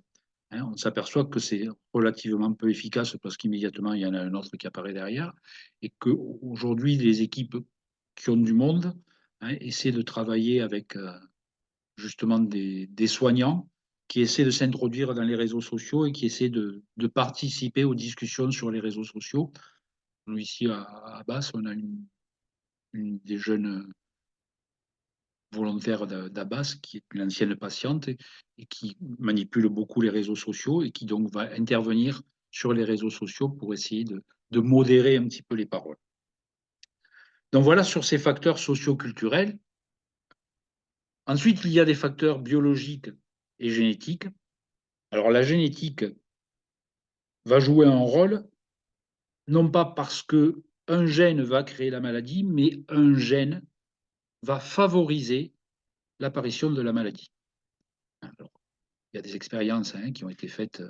Hein. On s'aperçoit que c'est relativement peu efficace parce qu'immédiatement, il y en a un autre qui apparaît derrière, et qu'aujourd'hui, les équipes qui ont du monde, hein, essaient de travailler avec justement des soignants qui essaient de s'introduire dans les réseaux sociaux et qui essaient de participer aux discussions sur les réseaux sociaux. Nous, ici, à Basse, on a une des jeunes volontaire d'Abbas, qui est une ancienne patiente et qui manipule beaucoup les réseaux sociaux et qui donc va intervenir sur les réseaux sociaux pour essayer de modérer un petit peu les paroles. Donc voilà sur ces facteurs socio-culturels. Ensuite, il y a des facteurs biologiques et génétiques. Alors la génétique va jouer un rôle, non pas parce qu'un gène va créer la maladie, mais un gène va favoriser l'apparition de la maladie. Alors, il y a des expériences qui ont été faites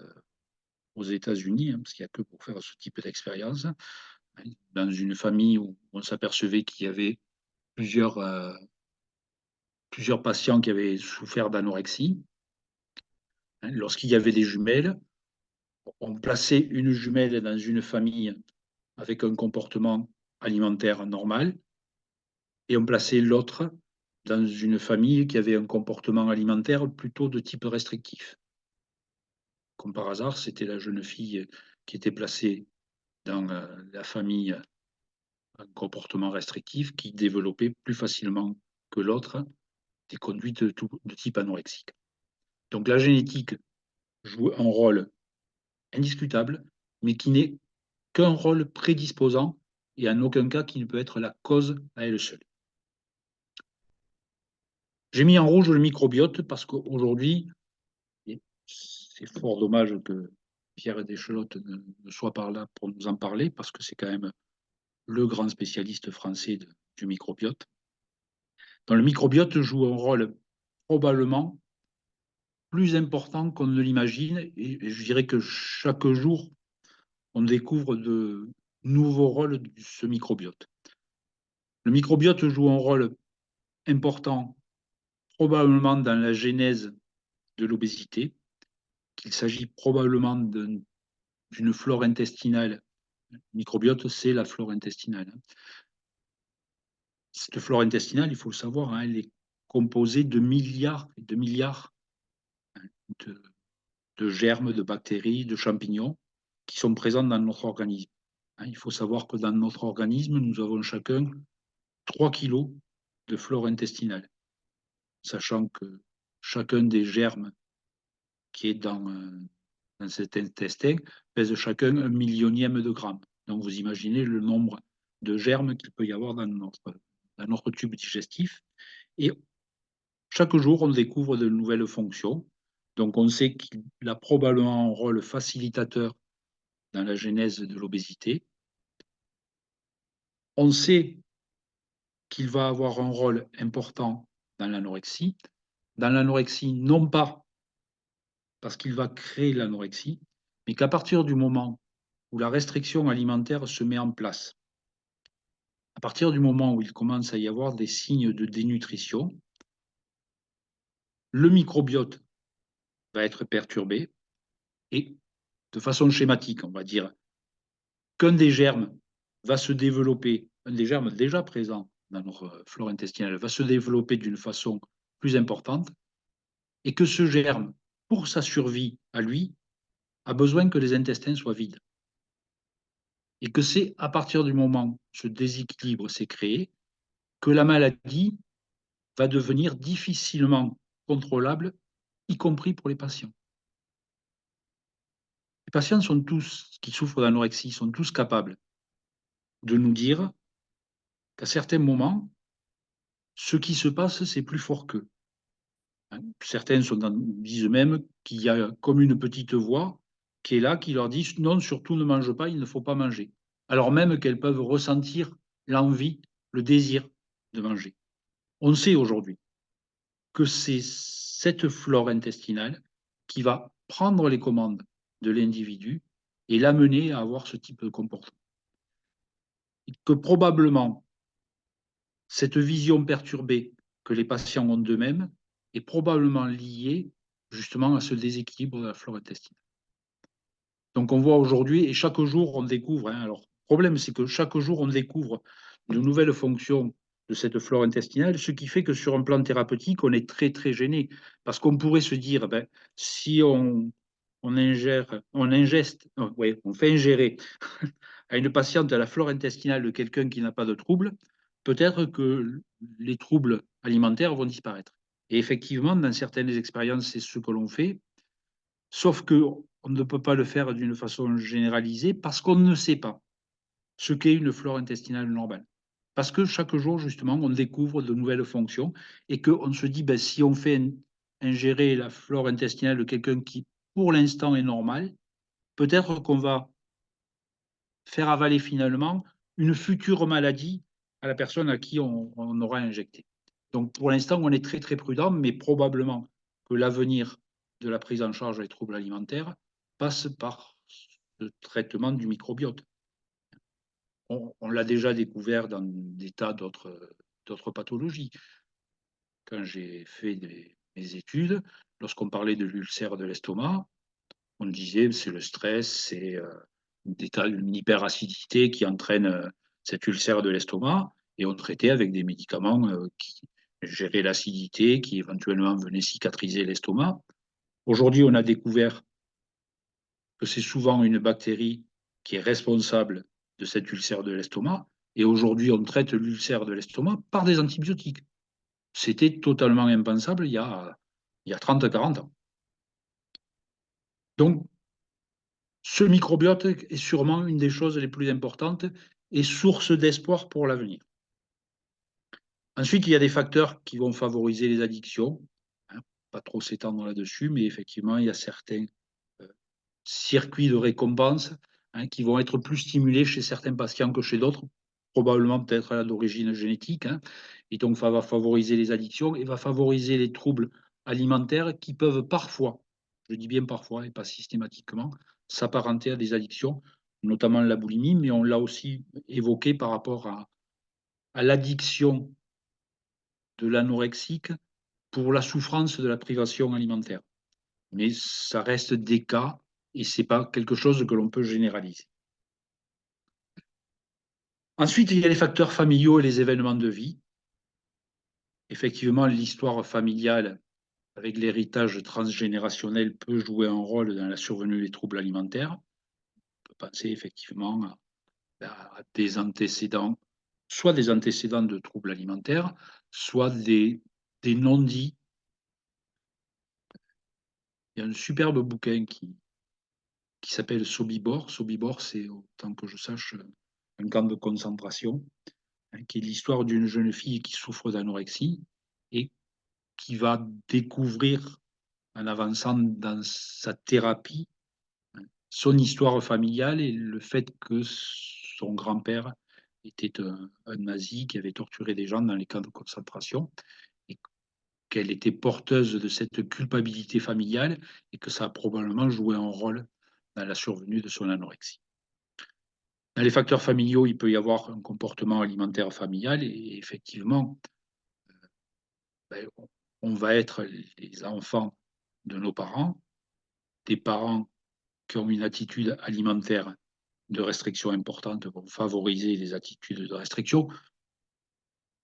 aux États-Unis, parce qu'il n'y a que pour faire ce type d'expérience, dans une famille où on s'apercevait qu'il y avait plusieurs patients qui avaient souffert d'anorexie. Lorsqu'il y avait des jumelles, on plaçait une jumelle dans une famille avec un comportement alimentaire normal et on plaçait l'autre dans une famille qui avait un comportement alimentaire plutôt de type restrictif. Comme par hasard, c'était la jeune fille qui était placée dans la famille un comportement restrictif qui développait plus facilement que l'autre des conduites de type anorexique. Donc la génétique joue un rôle indiscutable, mais qui n'est qu'un rôle prédisposant et en aucun cas qui ne peut être la cause à elle seule. J'ai mis en rouge le microbiote parce qu'aujourd'hui, c'est fort dommage que Pierre Deschelotte ne soit pas là pour nous en parler, parce que c'est quand même le grand spécialiste français du microbiote. Donc, le microbiote joue un rôle probablement plus important qu'on ne l'imagine, et je dirais que chaque jour, on découvre de nouveaux rôles de ce microbiote. Le microbiote joue un rôle important probablement dans la genèse de l'obésité, qu'il s'agit probablement d'une flore intestinale. Le microbiote, c'est la flore intestinale. Cette flore intestinale, il faut le savoir, elle est composée de milliards et de milliards de germes, de bactéries, de champignons qui sont présents dans notre organisme. Il faut savoir que dans notre organisme, nous avons chacun 3 kilos de flore intestinale, sachant que chacun des germes qui est dans cet intestin pèse chacun 1 millionième de gramme. Donc vous imaginez le nombre de germes qu'il peut y avoir dans notre tube digestif. Et chaque jour, on découvre de nouvelles fonctions. Donc on sait qu'il a probablement un rôle facilitateur dans la genèse de l'obésité. On sait qu'il va avoir un rôle important dans l'anorexie. Dans l'anorexie, non pas parce qu'il va créer l'anorexie, mais qu'à partir du moment où la restriction alimentaire se met en place, à partir du moment où il commence à y avoir des signes de dénutrition, le microbiote va être perturbé et, de façon schématique, on va dire qu'un des germes va se développer, un des germes déjà présents dans notre flore intestinale va se développer d'une façon plus importante et que ce germe, pour sa survie à lui, a besoin que les intestins soient vides. Et que c'est à partir du moment où ce déséquilibre s'est créé que la maladie va devenir difficilement contrôlable, y compris pour les patients. Les patients sont tous, qui souffrent d'anorexie, sont tous capables de nous dire qu'à certains moments, ce qui se passe, c'est plus fort qu'eux. Certains disent même qu'il y a comme une petite voix qui est là, qui leur dit non, surtout ne mange pas, il ne faut pas manger. Alors même qu'elles peuvent ressentir l'envie, le désir de manger. On sait aujourd'hui que c'est cette flore intestinale qui va prendre les commandes de l'individu et l'amener à avoir ce type de comportement. Et que probablement, cette vision perturbée que les patients ont d'eux-mêmes est probablement liée justement à ce déséquilibre de la flore intestinale. Donc on voit aujourd'hui, et chaque jour on découvre, alors le problème c'est que chaque jour on découvre de nouvelles fonctions de cette flore intestinale, ce qui fait que sur un plan thérapeutique, on est très très gêné, parce qu'on pourrait se dire, si on ingeste, on fait ingérer à une patiente la flore intestinale de quelqu'un qui n'a pas de trouble, peut-être que les troubles alimentaires vont disparaître. Et effectivement, dans certaines expériences, c'est ce que l'on fait, sauf qu'on ne peut pas le faire d'une façon généralisée parce qu'on ne sait pas ce qu'est une flore intestinale normale. Parce que chaque jour, justement, on découvre de nouvelles fonctions et qu'on se dit, ben, si on fait ingérer la flore intestinale de quelqu'un qui, pour l'instant, est normal, peut-être qu'on va faire avaler finalement une future maladie à la personne à qui on aura injecté. Donc, pour l'instant, on est très, très prudent, mais probablement que l'avenir de la prise en charge des troubles alimentaires passe par le traitement du microbiote. On l'a déjà découvert dans des tas d'autres pathologies. Quand j'ai fait mes études, lorsqu'on parlait de l'ulcère de l'estomac, on disait c'est le stress, c'est une hyperacidité qui entraîne cet ulcère de l'estomac, et on traitait avec des médicaments qui géraient l'acidité, qui éventuellement venaient cicatriser l'estomac. Aujourd'hui, on a découvert que c'est souvent une bactérie qui est responsable de cet ulcère de l'estomac, et aujourd'hui, on traite l'ulcère de l'estomac par des antibiotiques. C'était totalement impensable il y a 30-40 ans. Donc, ce microbiote est sûrement une des choses les plus importantes et source d'espoir pour l'avenir. Ensuite, il y a des facteurs qui vont favoriser les addictions. Hein, pas trop s'étendre là-dessus, mais effectivement, il y a certains circuits de récompense qui vont être plus stimulés chez certains patients que chez d'autres, probablement peut-être d'origine génétique. Et donc, ça va favoriser les addictions et va favoriser les troubles alimentaires qui peuvent parfois, je dis bien parfois et pas systématiquement, s'apparenter à des addictions, notamment la boulimie, mais on l'a aussi évoqué par rapport à l'addiction de l'anorexique pour la souffrance de la privation alimentaire. Mais ça reste des cas et ce n'est pas quelque chose que l'on peut généraliser. Ensuite, il y a les facteurs familiaux et les événements de vie. Effectivement, l'histoire familiale avec l'héritage transgénérationnel peut jouer un rôle dans la survenue des troubles alimentaires. On peut penser effectivement à des antécédents, soit des antécédents de troubles alimentaires, soit des non-dits. Il y a un superbe bouquin qui s'appelle Sobibor. Sobibor, c'est, autant que je sache, un camp de concentration, qui est l'histoire d'une jeune fille qui souffre d'anorexie et qui va découvrir, en avançant dans sa thérapie, son histoire familiale et le fait que son grand-père était un nazi qui avait torturé des gens dans les camps de concentration et qu'elle était porteuse de cette culpabilité familiale et que ça a probablement joué un rôle dans la survenue de son anorexie. Dans les facteurs familiaux, il peut y avoir un comportement alimentaire familial et effectivement, ben, on va être les enfants de nos parents, des parents qui ont une attitude alimentaire de restriction importante vont favoriser les attitudes de restriction,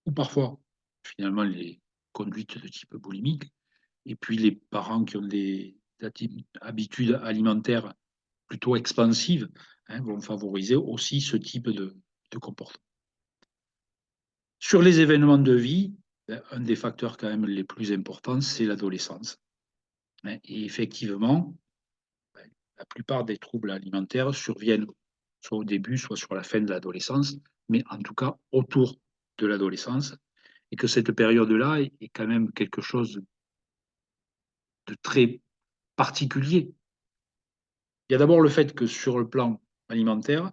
ou parfois, finalement, les conduites de type boulimique. Et puis, les parents qui ont des habitudes alimentaires plutôt expansives vont favoriser aussi ce type de comportement. Sur les événements de vie, un des facteurs quand même les plus importants, c'est l'adolescence. Et effectivement, la plupart des troubles alimentaires surviennent soit au début, soit sur la fin de l'adolescence, mais en tout cas autour de l'adolescence, et que cette période-là est quand même quelque chose de très particulier. Il y a d'abord le fait que sur le plan alimentaire,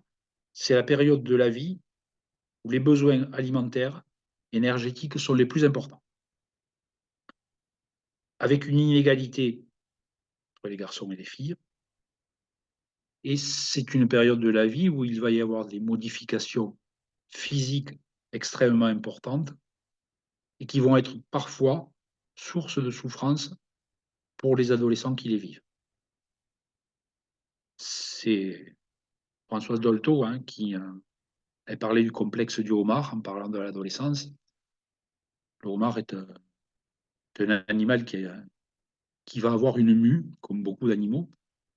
c'est la période de la vie où les besoins alimentaires, énergétiques sont les plus importants, avec une inégalité entre les garçons et les filles. Et c'est une période de la vie où il va y avoir des modifications physiques extrêmement importantes et qui vont être parfois source de souffrance pour les adolescents qui les vivent. C'est Françoise Dolto qui a parlé du complexe du homard en parlant de l'adolescence. Le homard est un animal qui va avoir une mue, comme beaucoup d'animaux,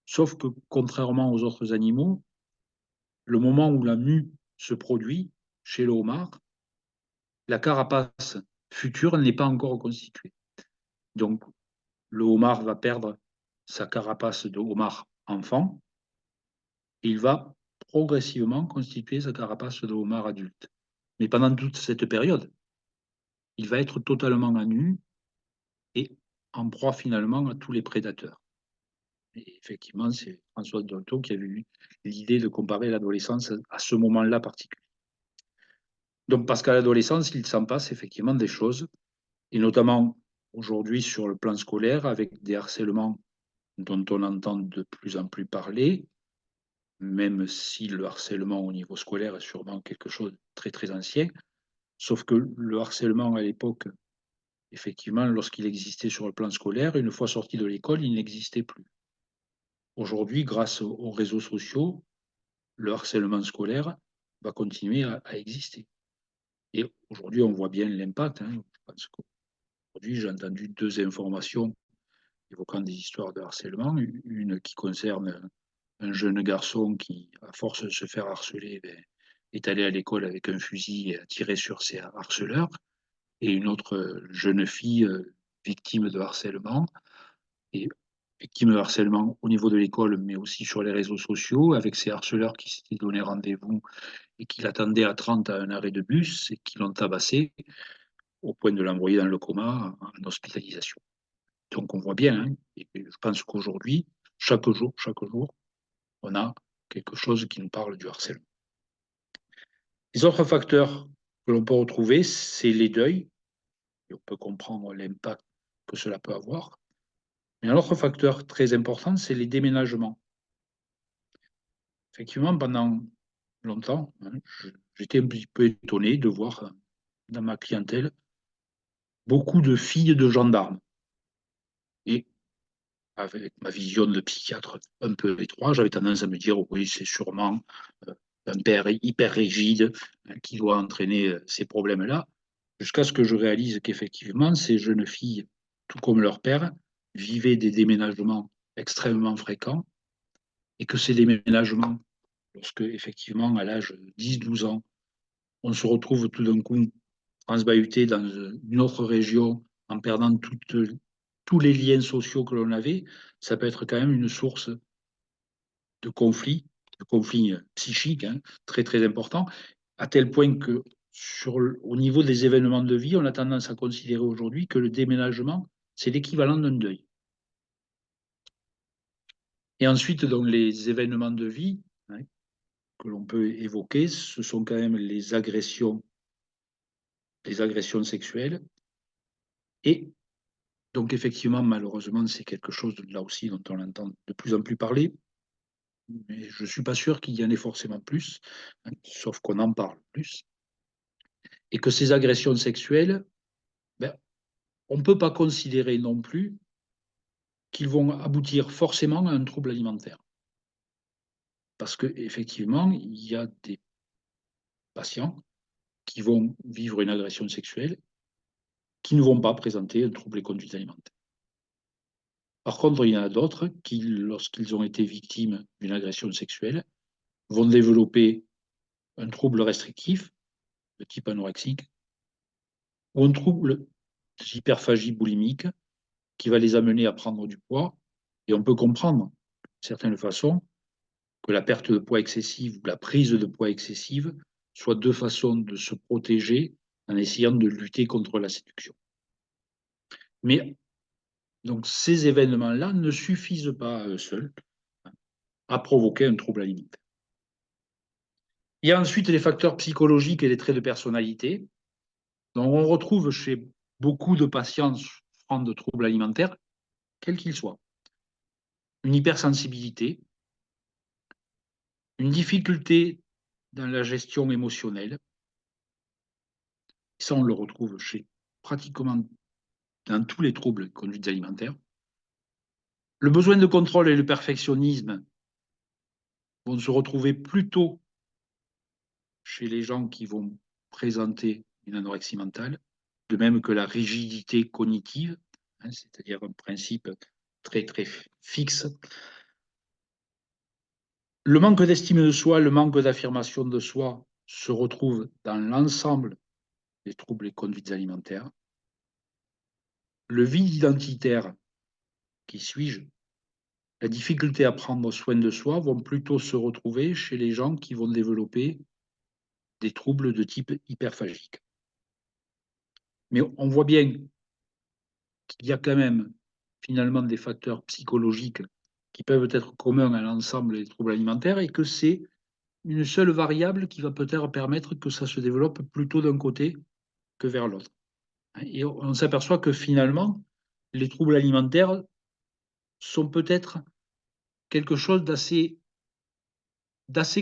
sauf que contrairement aux autres animaux, le moment où la mue se produit chez le homard, la carapace future n'est pas encore constituée. Donc, le homard va perdre sa carapace de homard enfant et il va progressivement constituer sa carapace de homard adulte. Mais pendant toute cette période, il va être totalement à nu et en proie finalement à tous les prédateurs. Et effectivement, c'est François Dolto qui a eu l'idée de comparer l'adolescence à ce moment-là particulier. Donc, parce qu'à l'adolescence, il s'en passe effectivement des choses, et notamment aujourd'hui sur le plan scolaire, avec des harcèlements dont on entend de plus en plus parler, même si le harcèlement au niveau scolaire est sûrement quelque chose de très très ancien, sauf que le harcèlement à l'époque, effectivement, lorsqu'il existait sur le plan scolaire, une fois sorti de l'école, il n'existait plus. Aujourd'hui, grâce aux réseaux sociaux, le harcèlement scolaire va continuer à exister. Et aujourd'hui, on voit bien l'impact. Je pense qu'aujourd'hui, j'ai entendu 2 informations évoquant des histoires de harcèlement. Une qui concerne un jeune garçon qui, à force de se faire harceler, est allé à l'école avec un fusil et a tiré sur ses harceleurs. Et une autre jeune fille victime de harcèlement, et victime de harcèlement au niveau de l'école, mais aussi sur les réseaux sociaux, avec ses harceleurs qui s'étaient donné rendez-vous et qui l'attendaient à 30 à un arrêt de bus et qui l'ont tabassé au point de l'envoyer dans le coma en hospitalisation. Donc on voit bien, hein, et je pense qu'aujourd'hui, chaque jour, on a quelque chose qui nous parle du harcèlement. Les autres facteurs que l'on peut retrouver, c'est les deuils, et on peut comprendre l'impact que cela peut avoir. Mais un autre facteur très important, c'est les déménagements. Effectivement, pendant longtemps, hein, j'étais un petit peu étonné de voir dans ma clientèle beaucoup de filles de gendarmes. Et avec ma vision de psychiatre un peu étroit, j'avais tendance à me dire oui, c'est sûrement un père hyper rigide qui doit entraîner ces problèmes-là, jusqu'à ce que je réalise qu'effectivement, ces jeunes filles, tout comme leur père, vivaient des déménagements extrêmement fréquents et que ces déménagements, lorsque effectivement, à l'âge de 10-12 ans, on se retrouve tout d'un coup transbahuté dans une autre région en perdant tous les liens sociaux que l'on avait, ça peut être quand même une source de conflits psychiques, hein, très très important, à tel point que au niveau des événements de vie, on a tendance à considérer aujourd'hui que le déménagement, c'est l'équivalent d'un deuil. Et ensuite, dans les événements de vie, hein, que l'on peut évoquer, ce sont quand même les agressions sexuelles. Et donc, effectivement, malheureusement, c'est quelque chose là aussi dont on entend de plus en plus parler. Mais je ne suis pas sûr qu'il y en ait forcément plus, hein, sauf qu'on en parle plus. Et que ces agressions sexuelles, ben, on ne peut pas considérer non plus qu'ils vont aboutir forcément à un trouble alimentaire. Parce qu'effectivement, il y a des patients qui vont vivre une agression sexuelle qui ne vont pas présenter un trouble des conduites alimentaires. Par contre, il y en a d'autres qui, lorsqu'ils ont été victimes d'une agression sexuelle, vont développer un trouble restrictif de type anorexique ou un trouble d'hyperphagie boulimique qui va les amener à prendre du poids. Et on peut comprendre, d'une certaine façon, que la perte de poids excessive ou la prise de poids excessive soient 2 façons de se protéger en essayant de lutter contre la séduction. Mais donc ces événements-là ne suffisent pas à eux seuls à provoquer un trouble alimentaire. Il y a ensuite les facteurs psychologiques et les traits de personnalité. Donc on retrouve chez beaucoup de patients souffrant de troubles alimentaires, quels qu'ils soient, une hypersensibilité, une difficulté dans la gestion émotionnelle. Ça, on le retrouve chez pratiquement dans tous les troubles de conduite alimentaire. Le besoin de contrôle et le perfectionnisme vont se retrouver plutôt chez les gens qui vont présenter une anorexie mentale, de même que la rigidité cognitive, hein, c'est-à-dire un principe très très fixe. Le manque d'estime de soi, le manque d'affirmation de soi se retrouvent dans l'ensemble des troubles et conduites alimentaires. Le vide identitaire, qui suis-je, la difficulté à prendre soin de soi vont plutôt se retrouver chez les gens qui vont développer des troubles de type hyperphagique. Mais on voit bien qu'il y a quand même finalement des facteurs psychologiques qui peuvent être communs à l'ensemble des troubles alimentaires et que c'est une seule variable qui va peut-être permettre que ça se développe plutôt d'un côté que vers l'autre. Et on s'aperçoit que finalement, les troubles alimentaires sont peut-être quelque chose d'assez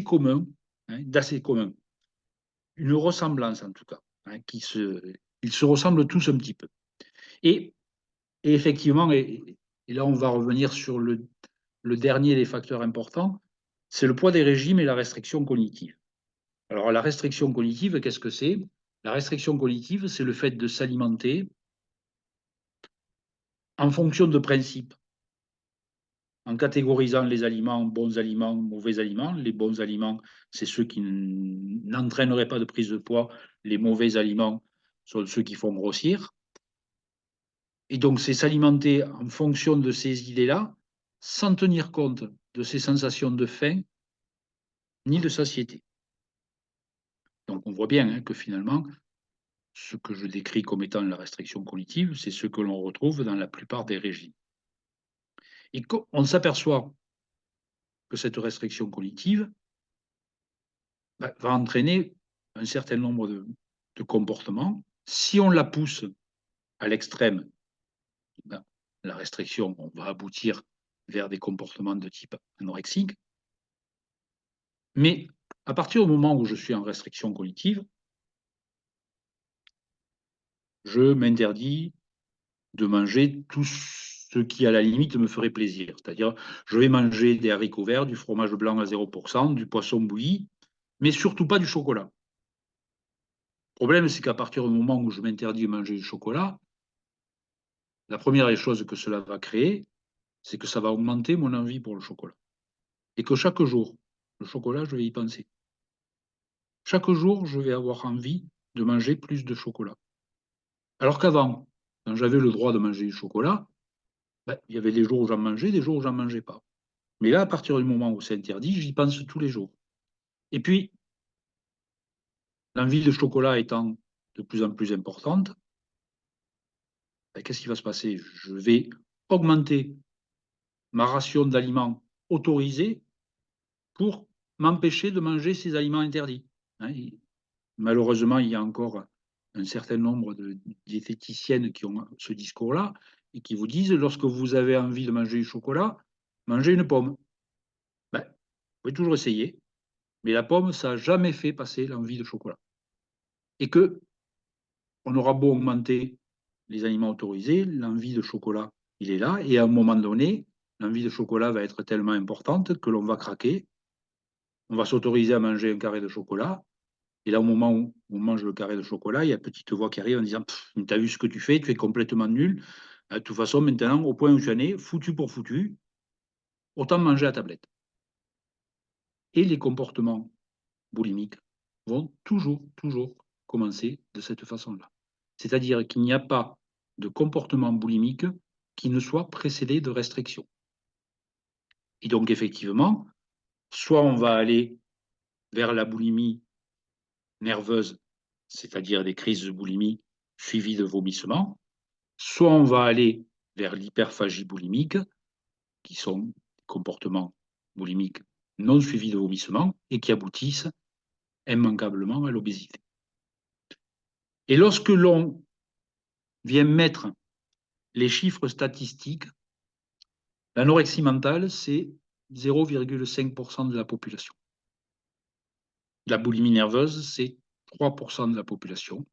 commun, d'assez commun, une ressemblance en tout cas, ils se ressemblent tous un petit peu. Et, et effectivement, et là on va revenir sur le dernier des facteurs importants, c'est le poids des régimes et la restriction cognitive. Alors la restriction cognitive, qu'est-ce que c'est? La restriction cognitive, c'est le fait de s'alimenter en fonction de principes, en catégorisant les aliments, bons aliments, mauvais aliments. Les bons aliments, c'est ceux qui n'entraîneraient pas de prise de poids. Les mauvais aliments sont ceux qui font grossir. Et donc, c'est s'alimenter en fonction de ces idées-là, sans tenir compte de ces sensations de faim ni de satiété. Donc, on voit bien que finalement, ce que je décris comme étant la restriction cognitive, c'est ce que l'on retrouve dans la plupart des régimes. Et on s'aperçoit que cette restriction cognitive va entraîner un certain nombre de comportements. Si on la pousse à l'extrême, ben, la restriction, on va aboutir vers des comportements de type anorexique. Mais à partir du moment où je suis en restriction cognitive, je m'interdis de manger tout ce qui, à la limite, me ferait plaisir. C'est-à-dire, je vais manger des haricots verts, du fromage blanc à 0%, du poisson bouilli, mais surtout pas du chocolat. Le problème, c'est qu'à partir du moment où je m'interdis de manger du chocolat, la première des choses que cela va créer, c'est que ça va augmenter mon envie pour le chocolat. Et que chaque jour, le chocolat, je vais y penser. Chaque jour, je vais avoir envie de manger plus de chocolat. Alors qu'avant, quand j'avais le droit de manger du chocolat, ben, il y avait des jours où j'en mangeais, des jours où j'en mangeais pas. Mais là, à partir du moment où c'est interdit, j'y pense tous les jours. Et puis, l'envie de chocolat étant de plus en plus importante, ben, qu'est-ce qui va se passer? Je vais augmenter ma ration d'aliments autorisés pour m'empêcher de manger ces aliments interdits. Hein, malheureusement, il y a encore un certain nombre de diététiciennes qui ont ce discours-là et qui vous disent, lorsque vous avez envie de manger du chocolat, mangez une pomme. Ben, vous pouvez toujours essayer, mais la pomme, ça n'a jamais fait passer l'envie de chocolat. Et que on aura beau augmenter les aliments autorisés, l'envie de chocolat, il est là, et à un moment donné, l'envie de chocolat va être tellement importante que l'on va craquer, on va s'autoriser à manger un carré de chocolat, et là, au moment où on mange le carré de chocolat, il y a une petite voix qui arrive en disant « T'as vu ce que tu fais, tu es complètement nul. De toute façon, maintenant, au point où tu en es, foutu pour foutu, autant manger à tablette. » Et les comportements boulimiques vont toujours commencer de cette façon-là. C'est-à-dire qu'il n'y a pas de comportement boulimique qui ne soit précédé de restriction. Et donc, effectivement, soit on va aller vers la boulimie nerveuse, c'est-à-dire des crises de boulimie suivies de vomissements, soit on va aller vers l'hyperphagie boulimique, qui sont des comportements boulimiques non suivis de vomissements et qui aboutissent immanquablement à l'obésité. Et lorsque l'on vient mettre les chiffres statistiques, l'anorexie mentale, c'est 0,5% de la population. La boulimie nerveuse, c'est 3% de la population.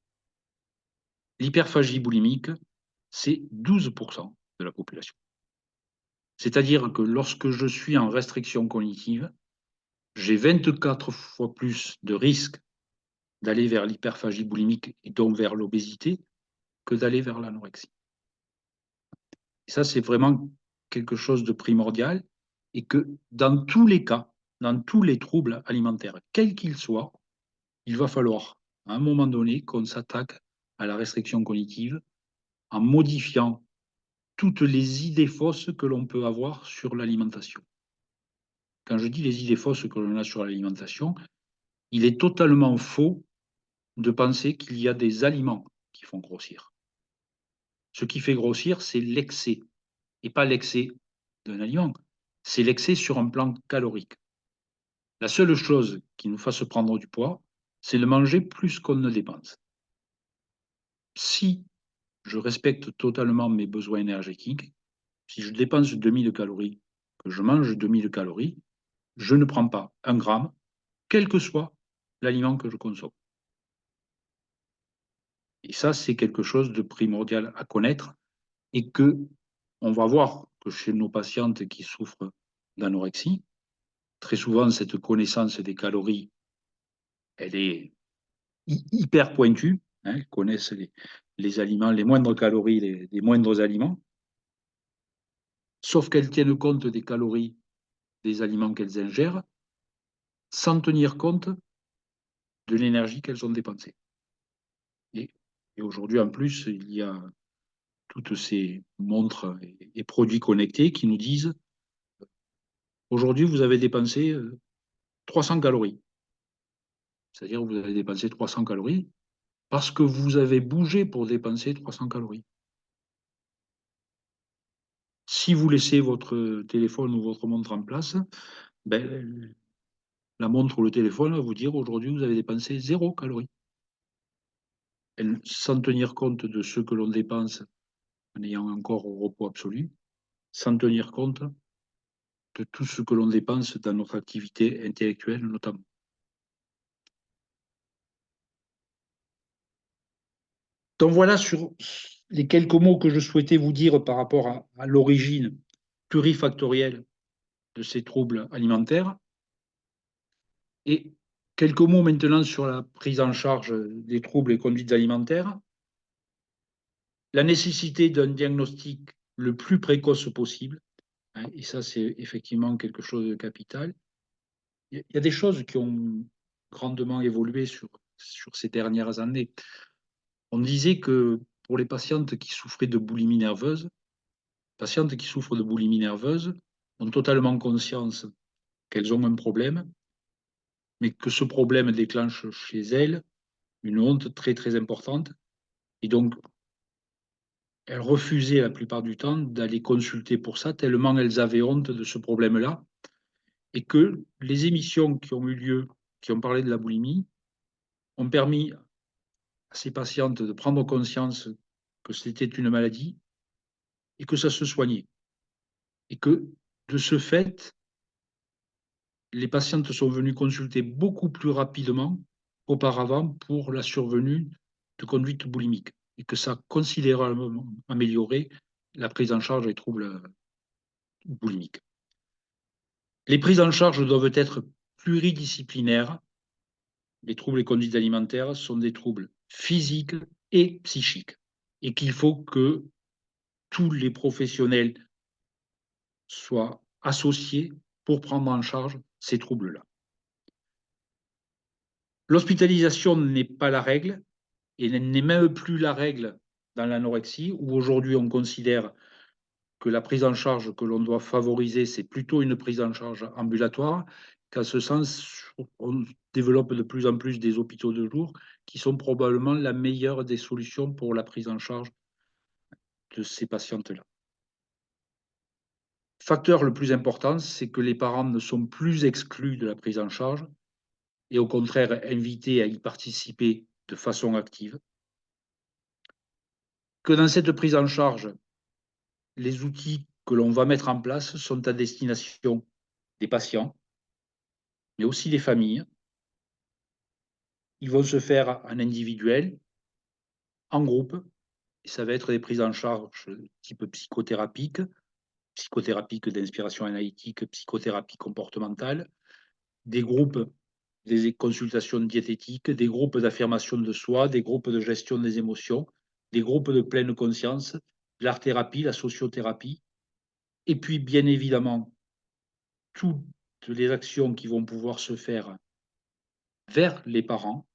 L'hyperphagie boulimique, c'est 12% de la population. C'est-à-dire que lorsque je suis en restriction cognitive, j'ai 24 fois plus de risque d'aller vers l'hyperphagie boulimique et donc vers l'obésité que d'aller vers l'anorexie. Et ça, c'est vraiment quelque chose de primordial et que dans tous les cas, dans tous les troubles alimentaires, quels qu'ils soient, il va falloir à un moment donné qu'on s'attaque à la restriction cognitive en modifiant toutes les idées fausses que l'on peut avoir sur l'alimentation. Quand je dis les idées fausses que l'on a sur l'alimentation, Il est totalement faux de penser qu'il y a des aliments qui font grossir. Ce qui fait grossir, c'est l'excès, et pas l'excès d'un aliment, c'est l'excès sur un plan calorique. La seule chose qui nous fasse prendre du poids, c'est de manger plus qu'on ne dépense. Si je respecte totalement mes besoins énergétiques, si je dépense 2000 calories, que je mange 2000 calories, je ne prends pas un gramme, quel que soit l'aliment que je consomme. Et ça, c'est quelque chose de primordial à connaître et que on va voir que chez nos patientes qui souffrent d'anorexie, très souvent, cette connaissance des calories, elle est hyper pointue. Hein, elles connaissent les aliments, les moindres calories, les moindres aliments, sauf qu'elles tiennent compte des calories des aliments qu'elles ingèrent sans tenir compte de l'énergie qu'elles ont dépensée. Et, et aujourd'hui, en plus, il y a toutes ces montres et produits connectés qui nous disent aujourd'hui, vous avez dépensé 300 calories. C'est-à-dire que vous avez dépensé 300 calories parce que vous avez bougé pour dépenser 300 calories. Si vous laissez votre téléphone ou votre montre en place, ben, la montre ou le téléphone va vous dire aujourd'hui vous avez dépensé 0 calories. Et sans tenir compte de ce que l'on dépense en ayant encore au repos absolu, sans tenir compte de tout ce que l'on dépense dans notre activité intellectuelle notamment. Donc voilà sur les quelques mots que je souhaitais vous dire par rapport à l'origine plurifactorielle de ces troubles alimentaires. Et quelques mots maintenant sur la prise en charge des troubles et conduites alimentaires. La nécessité d'un diagnostic le plus précoce possible, hein, et ça c'est effectivement quelque chose de capital. Il y a des choses qui ont grandement évolué sur ces dernières années. On disait que pour les patientes qui souffraient de boulimie nerveuse, patientes qui souffrent de boulimie nerveuse ont totalement conscience qu'elles ont un problème, mais que ce problème déclenche chez elles une honte très très importante. Et donc, elles refusaient la plupart du temps d'aller consulter pour ça, tellement elles avaient honte de ce problème-là. Et que les émissions qui ont eu lieu, qui ont parlé de la boulimie, ont permis à ces patientes de prendre conscience que c'était une maladie et que ça se soignait. Et que, de ce fait, les patientes sont venues consulter beaucoup plus rapidement qu'auparavant pour la survenue de conduite boulimique et que ça a considérablement amélioré la prise en charge des troubles boulimiques. Les prises en charge doivent être pluridisciplinaires. Les troubles et conduites alimentaires sont des troubles physiques et psychiques et qu'il faut que tous les professionnels soient associés pour prendre en charge ces troubles-là. L'hospitalisation n'est pas la règle et n'est même plus la règle dans l'anorexie, où aujourd'hui on considère que la prise en charge que l'on doit favoriser, c'est plutôt une prise en charge ambulatoire, qu'en ce sens, on développe de plus en plus des hôpitaux de jour qui sont probablement la meilleure des solutions pour la prise en charge de ces patientes-là. Facteur le plus important, c'est que les parents ne sont plus exclus de la prise en charge et au contraire invités à y participer de façon active. Que dans cette prise en charge, les outils que l'on va mettre en place sont à destination des patients, mais aussi des familles. Ils vont se faire en individuel, en groupe, et ça va être des prises en charge type psychothérapique, psychothérapique d'inspiration analytique, psychothérapie comportementale, des groupes, des consultations diététiques, des groupes d'affirmation de soi, des groupes de gestion des émotions, des groupes de pleine conscience, l'art-thérapie, la sociothérapie, et puis bien évidemment toutes les actions qui vont pouvoir se faire vers les parents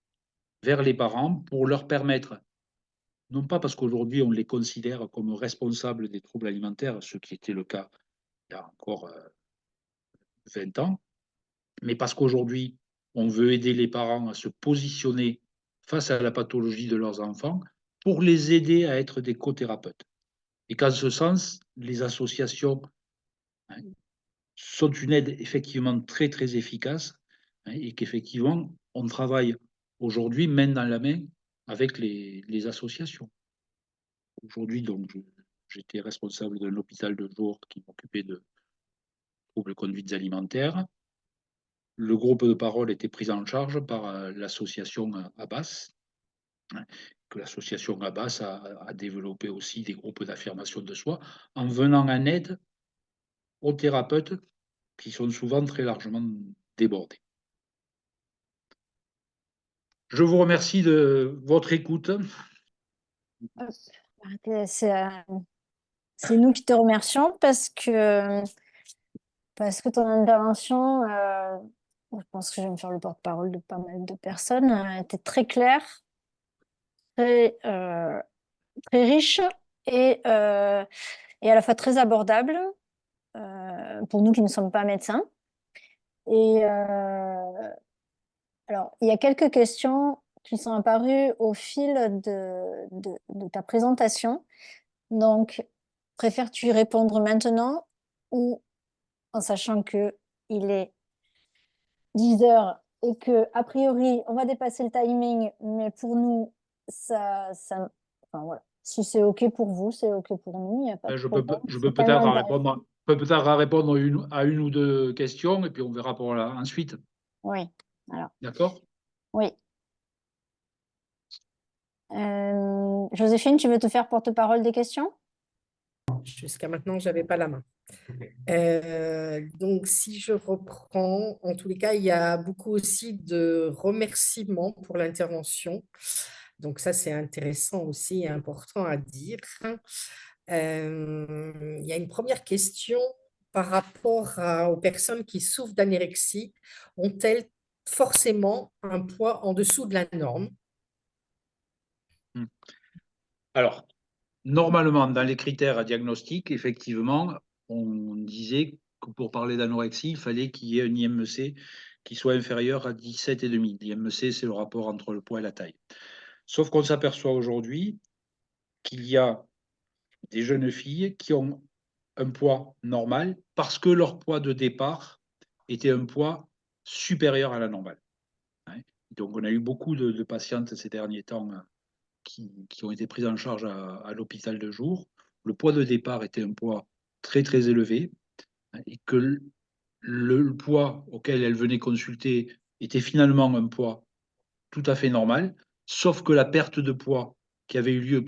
pour leur permettre, non pas parce qu'aujourd'hui on les considère comme responsables des troubles alimentaires, ce qui était le cas il y a encore 20 ans, mais parce qu'aujourd'hui on veut aider les parents à se positionner face à la pathologie de leurs enfants pour les aider à être des co-thérapeutes. Et qu'en ce sens, les associations, hein, sont une aide effectivement très, très efficace, hein, et qu'effectivement, on travaille aujourd'hui main dans la main avec les associations. Aujourd'hui, donc, j'étais responsable d'un hôpital de jour qui m'occupait de troubles de conduites alimentaires. Le groupe de parole était pris en charge par l'association Abbas, hein, que l'association Abbas a développé aussi des groupes d'affirmation de soi en venant en aide aux thérapeutes qui sont souvent très largement débordés. Je vous remercie de votre écoute. C'est nous qui te remercions parce que ton intervention, je pense que je vais me faire le porte-parole de pas mal de personnes, était très claire, très, très riche et à la fois très abordable pour nous qui ne sommes pas médecins. Et alors, il y a quelques questions qui sont apparues au fil de ta présentation. Donc, préfères-tu y répondre maintenant ou en sachant que il est 10 heures et que, a priori, on va dépasser le timing, mais pour nous, enfin, voilà. Si c'est OK pour vous, c'est OK pour nous, il n'y a pas de Je problème. peux C'est tellement peut-être intéressant. répondre à une ou deux questions et puis on verra pour la ensuite. Oui, alors, D'accord? oui. Joséphine, tu veux te faire porte-parole des questions? Jusqu'à maintenant, je n'avais pas la main. Donc, si je reprends, en tous les cas, il y a beaucoup aussi de remerciements pour l'intervention. Donc, ça, c'est intéressant aussi et important à dire. Il y a une première question par rapport aux personnes qui souffrent d'anorexie. Ont-elles forcément un poids en dessous de la norme? Alors, normalement, dans les critères diagnostiques, effectivement, on disait que pour parler d'anorexie, il fallait qu'il y ait un IMC qui soit inférieur à 17,5. L'IMC, c'est le rapport entre le poids et la taille. Sauf qu'on s'aperçoit aujourd'hui qu'il y a des jeunes filles qui ont un poids normal parce que leur poids de départ était un poids supérieur à la normale. Donc, on a eu beaucoup de patientes ces derniers temps qui ont été prises en charge à l'hôpital de jour. Le poids de départ était un poids très, très élevé, et que le poids auquel elles venaient consulter était finalement un poids tout à fait normal, sauf que la perte de poids qui avait eu lieu,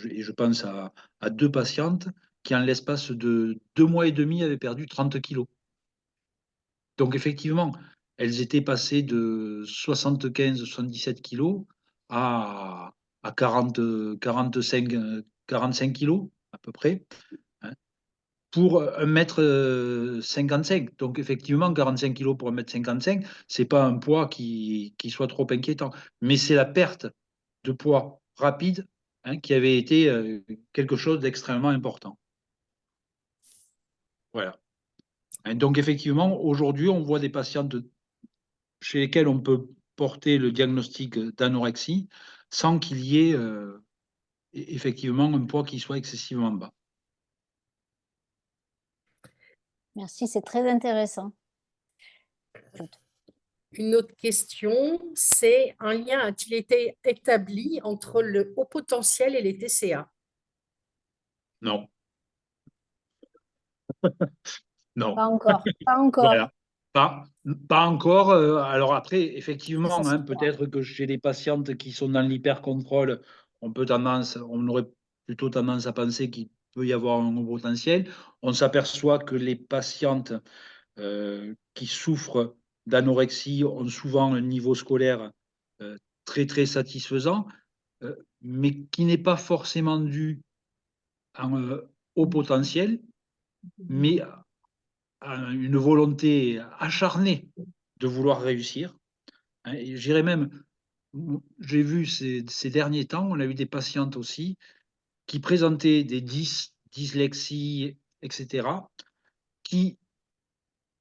et je pense à deux patientes qui, en l'espace de 2 mois et demi, avaient perdu 30 kilos. Donc, effectivement, elles étaient passées de 75-77 kilos à 45 kilos, à peu près, hein, pour 1,55 m. Donc, effectivement, 45 kilos pour 1,55 m, ce n'est pas un poids qui soit trop inquiétant. Mais c'est la perte de poids rapide, hein, qui avait été quelque chose d'extrêmement important. Voilà. Donc, effectivement, aujourd'hui, on voit des patientes chez lesquelles on peut porter le diagnostic d'anorexie sans qu'il y ait effectivement un poids qui soit excessivement bas. Merci, c'est très intéressant. Une autre question, c'est un lien a-t-il été établi entre le haut potentiel et les TCA? Non. Non. Pas encore, pas encore. Voilà. Pas encore. Alors après, effectivement, Ça, peut-être que chez les patientes qui sont dans l'hypercontrôle, on aurait plutôt tendance à penser qu'il peut y avoir un haut potentiel. On s'aperçoit que les patientes qui souffrent d'anorexie ont souvent un niveau scolaire très très satisfaisant, mais qui n'est pas forcément dû à un haut potentiel, mais à une volonté acharnée de vouloir réussir. Et j'irais même, j'ai vu ces derniers temps, on a eu des patientes aussi qui présentaient des dyslexies, etc., qui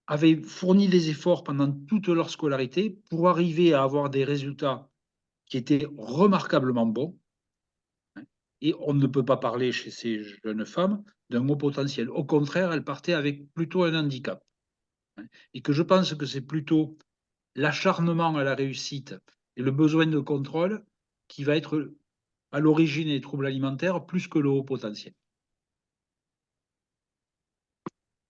avaient fourni des efforts pendant toute leur scolarité pour arriver à avoir des résultats qui étaient remarquablement bons. Et on ne peut pas parler chez ces jeunes femmes d'un haut potentiel. Au contraire, elles partaient avec plutôt un handicap. Et que je pense que c'est plutôt l'acharnement à la réussite et le besoin de contrôle qui va être à l'origine des troubles alimentaires plus que le haut potentiel.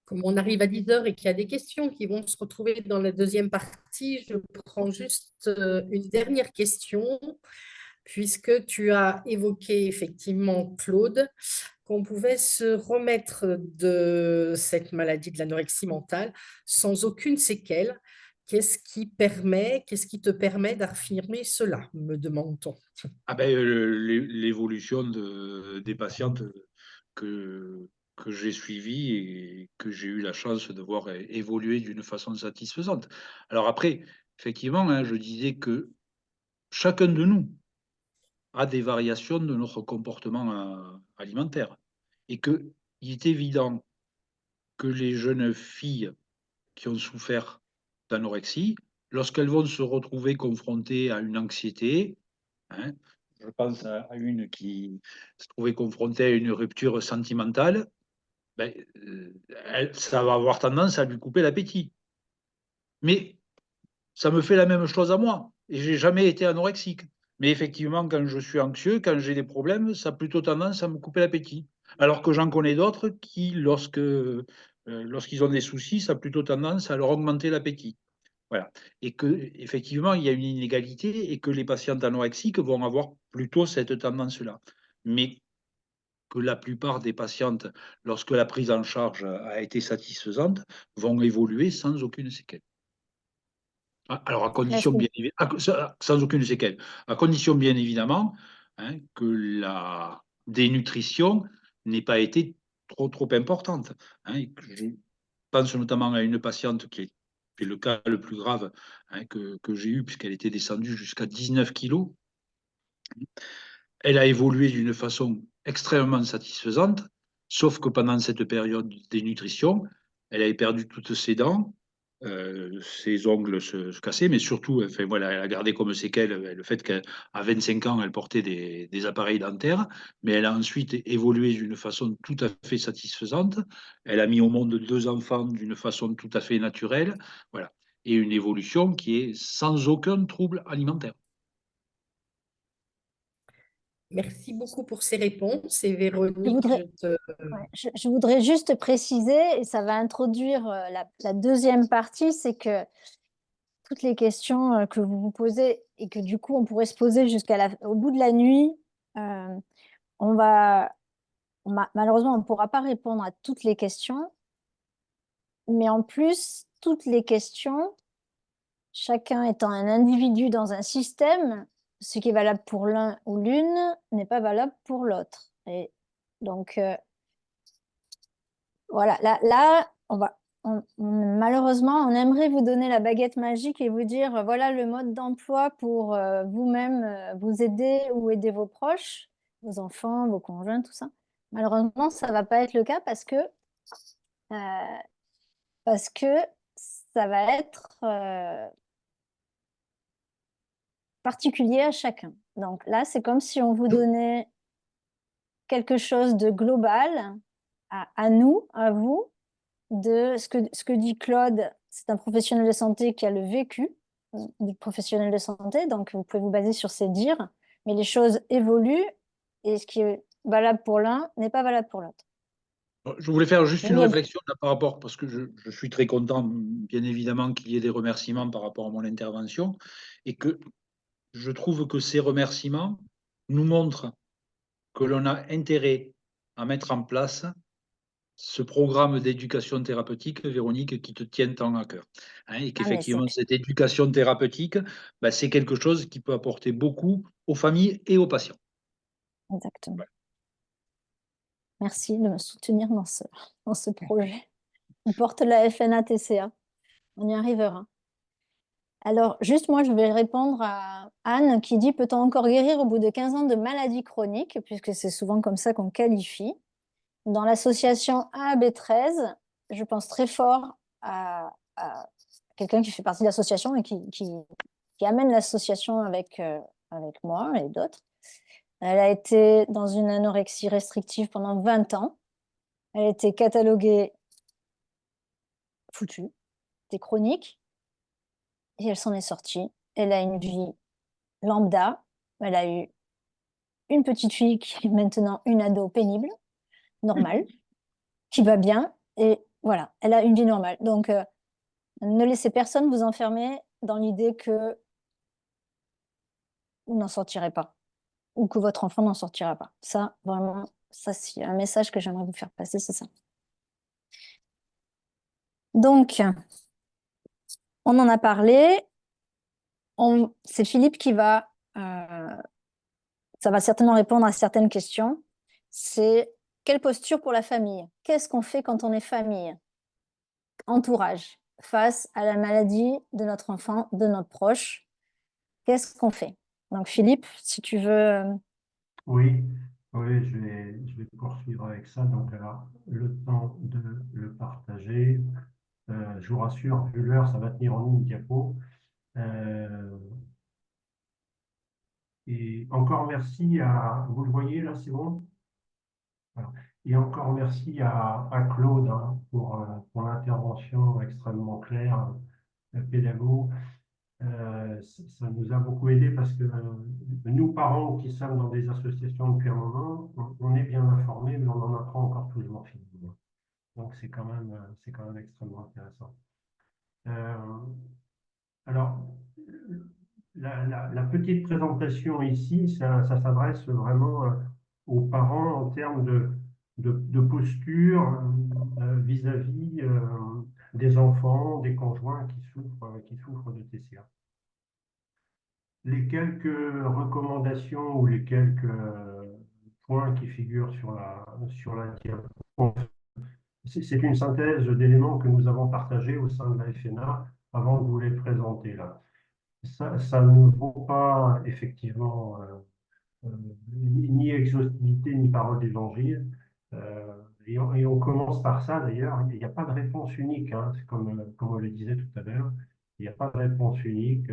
Comme on arrive à 10 heures et qu'il y a des questions qui vont se retrouver dans la deuxième partie, je prends juste une dernière question, puisque tu as évoqué effectivement, Claude, qu'on pouvait se remettre de cette maladie de l'anorexie mentale sans aucune séquelle. Qu'est-ce qui te permet d'affirmer cela, me demande-t-on. Ah ben, l'évolution des patientes que j'ai suivies et que j'ai eu la chance de voir évoluer d'une façon satisfaisante. Alors après, effectivement, hein, je disais que chacun de nous a des variations de notre comportement alimentaire et qu'il est évident que les jeunes filles qui ont souffert d'anorexie, lorsqu'elles vont se retrouver confrontées à une anxiété, hein, je pense à une qui se trouvait confrontée à une rupture sentimentale, ben, ça va avoir tendance à lui couper l'appétit. Mais ça me fait la même chose à moi. Et j'ai jamais été anorexique. Mais effectivement, quand je suis anxieux, quand j'ai des problèmes, ça a plutôt tendance à me couper l'appétit. Alors que j'en connais d'autres qui, lorsqu'ils ont des soucis, ça a plutôt tendance à leur augmenter l'appétit. Voilà. Et que effectivement, il y a une inégalité et que les patientes anorexiques vont avoir plutôt cette tendance-là. Mais que la plupart des patientes, lorsque la prise en charge a été satisfaisante, vont évoluer sans aucune séquelle. Alors, à condition bien sans aucune séquelle, à condition bien évidemment, hein, que la dénutrition n'ait pas été trop importante. Hein. Je pense notamment à une patiente qui est le cas le plus grave, hein, que j'ai eu, puisqu'elle était descendue jusqu'à 19 kilos. Elle a évolué d'une façon extrêmement satisfaisante, sauf que pendant cette période de dénutrition, elle avait perdu toutes ses dents, ses ongles se cassaient, mais surtout, enfin, voilà, elle a gardé comme séquelle le fait qu'à 25 ans, elle portait des appareils dentaires, mais elle a ensuite évolué d'une façon tout à fait satisfaisante. Elle a mis au monde 2 enfants d'une façon tout à fait naturelle, voilà, et une évolution qui est sans aucun trouble alimentaire. Merci beaucoup pour ces réponses. Et Je Véronique, voudrais, je voudrais juste préciser, et ça va introduire la deuxième partie, c'est que toutes les questions que vous vous posez et que du coup on pourrait se poser au bout de la nuit, euh, malheureusement on ne pourra pas répondre à toutes les questions, mais en plus toutes les questions, chacun étant un individu dans un système, ce qui est valable pour l'un ou l'une n'est pas valable pour l'autre. Et donc voilà, là malheureusement, on aimerait vous donner la baguette magique et vous dire, voilà le mode d'emploi pour vous-même vous aider ou aider vos proches, vos enfants, vos conjoints, tout ça. Malheureusement, ça ne va pas être le cas euh, parce que ça va être particulier à chacun. Donc là, c'est comme si on vous donnait quelque chose de global à nous, à vous, de ce que dit Claude. C'est un professionnel de santé qui a le vécu du professionnel de santé, donc vous pouvez vous baser sur ses dires, mais les choses évoluent et ce qui est valable pour l'un n'est pas valable pour l'autre. Je voulais faire juste une Oui, réflexion là, par rapport, parce que je suis très content, bien évidemment, qu'il y ait des remerciements par rapport à mon intervention, et que je trouve que ces remerciements nous montrent que l'on a intérêt à mettre en place ce programme d'éducation thérapeutique, Véronique, qui te tient tant à cœur. Hein, et qu'effectivement, cette éducation thérapeutique, ben, c'est quelque chose qui peut apporter beaucoup aux familles et aux patients. Exactement. Ouais. Merci de me soutenir dans ce projet. On porte la FNATCA. On y arrivera. Alors, juste moi, je vais répondre à Anne qui dit, peut-on encore guérir au bout de 15 ans de maladie chronique, puisque c'est souvent comme ça qu'on qualifie. Dans l'association AAB13, je pense très fort à quelqu'un qui fait partie de l'association et qui amène l'association avec moi et d'autres. Elle a été dans une anorexie restrictive pendant 20 ans. Elle a été cataloguée foutue, c'était chronique, et elle s'en est sortie. Elle a une vie lambda. Elle a eu une petite fille qui est maintenant une ado pénible, normale, qui va bien, et voilà, elle a une vie normale. Donc, ne laissez personne vous enfermer dans l'idée que vous n'en sortirez pas, ou que votre enfant n'en sortira pas. Ça, vraiment, ça, c'est un message que j'aimerais vous faire passer, c'est ça. Donc, on en a parlé. C'est Philippe qui va, ça va certainement répondre à certaines questions. C'est quelle posture pour la famille? Qu'est-ce qu'on fait quand on est famille, entourage, face à la maladie de notre enfant, de notre proche? Qu'est-ce qu'on fait? Donc, Philippe, si tu veux. Oui, oui, je vais poursuivre avec ça. Donc, alors, le temps de le partager. Je vous rassure, vu l'heure, ça va tenir en une diapo. Et encore merci à, vous le voyez là, c'est bon? Voilà. Et encore merci à Claude hein, pour l'intervention extrêmement claire, pédago. Ça nous a beaucoup aidé parce que nous, parents qui sommes dans des associations depuis un moment, on est bien informés, mais on en apprend encore toujours finalement. Donc c'est quand même extrêmement intéressant. Alors, la petite présentation ici, ça s'adresse vraiment aux parents en termes de posture vis-à-vis des enfants, des conjoints qui souffrent de TCA. Les quelques recommandations ou les quelques points qui figurent sur la diapo, c'est une synthèse d'éléments que nous avons partagés au sein de la FNA avant de vous les présenter là. Ça ne vaut pas effectivement ni exhaustivité ni parole d'évangile. Et on commence par ça d'ailleurs. Il n'y a pas de réponse unique, hein, comme on le disait tout à l'heure. Il n'y a pas de réponse unique.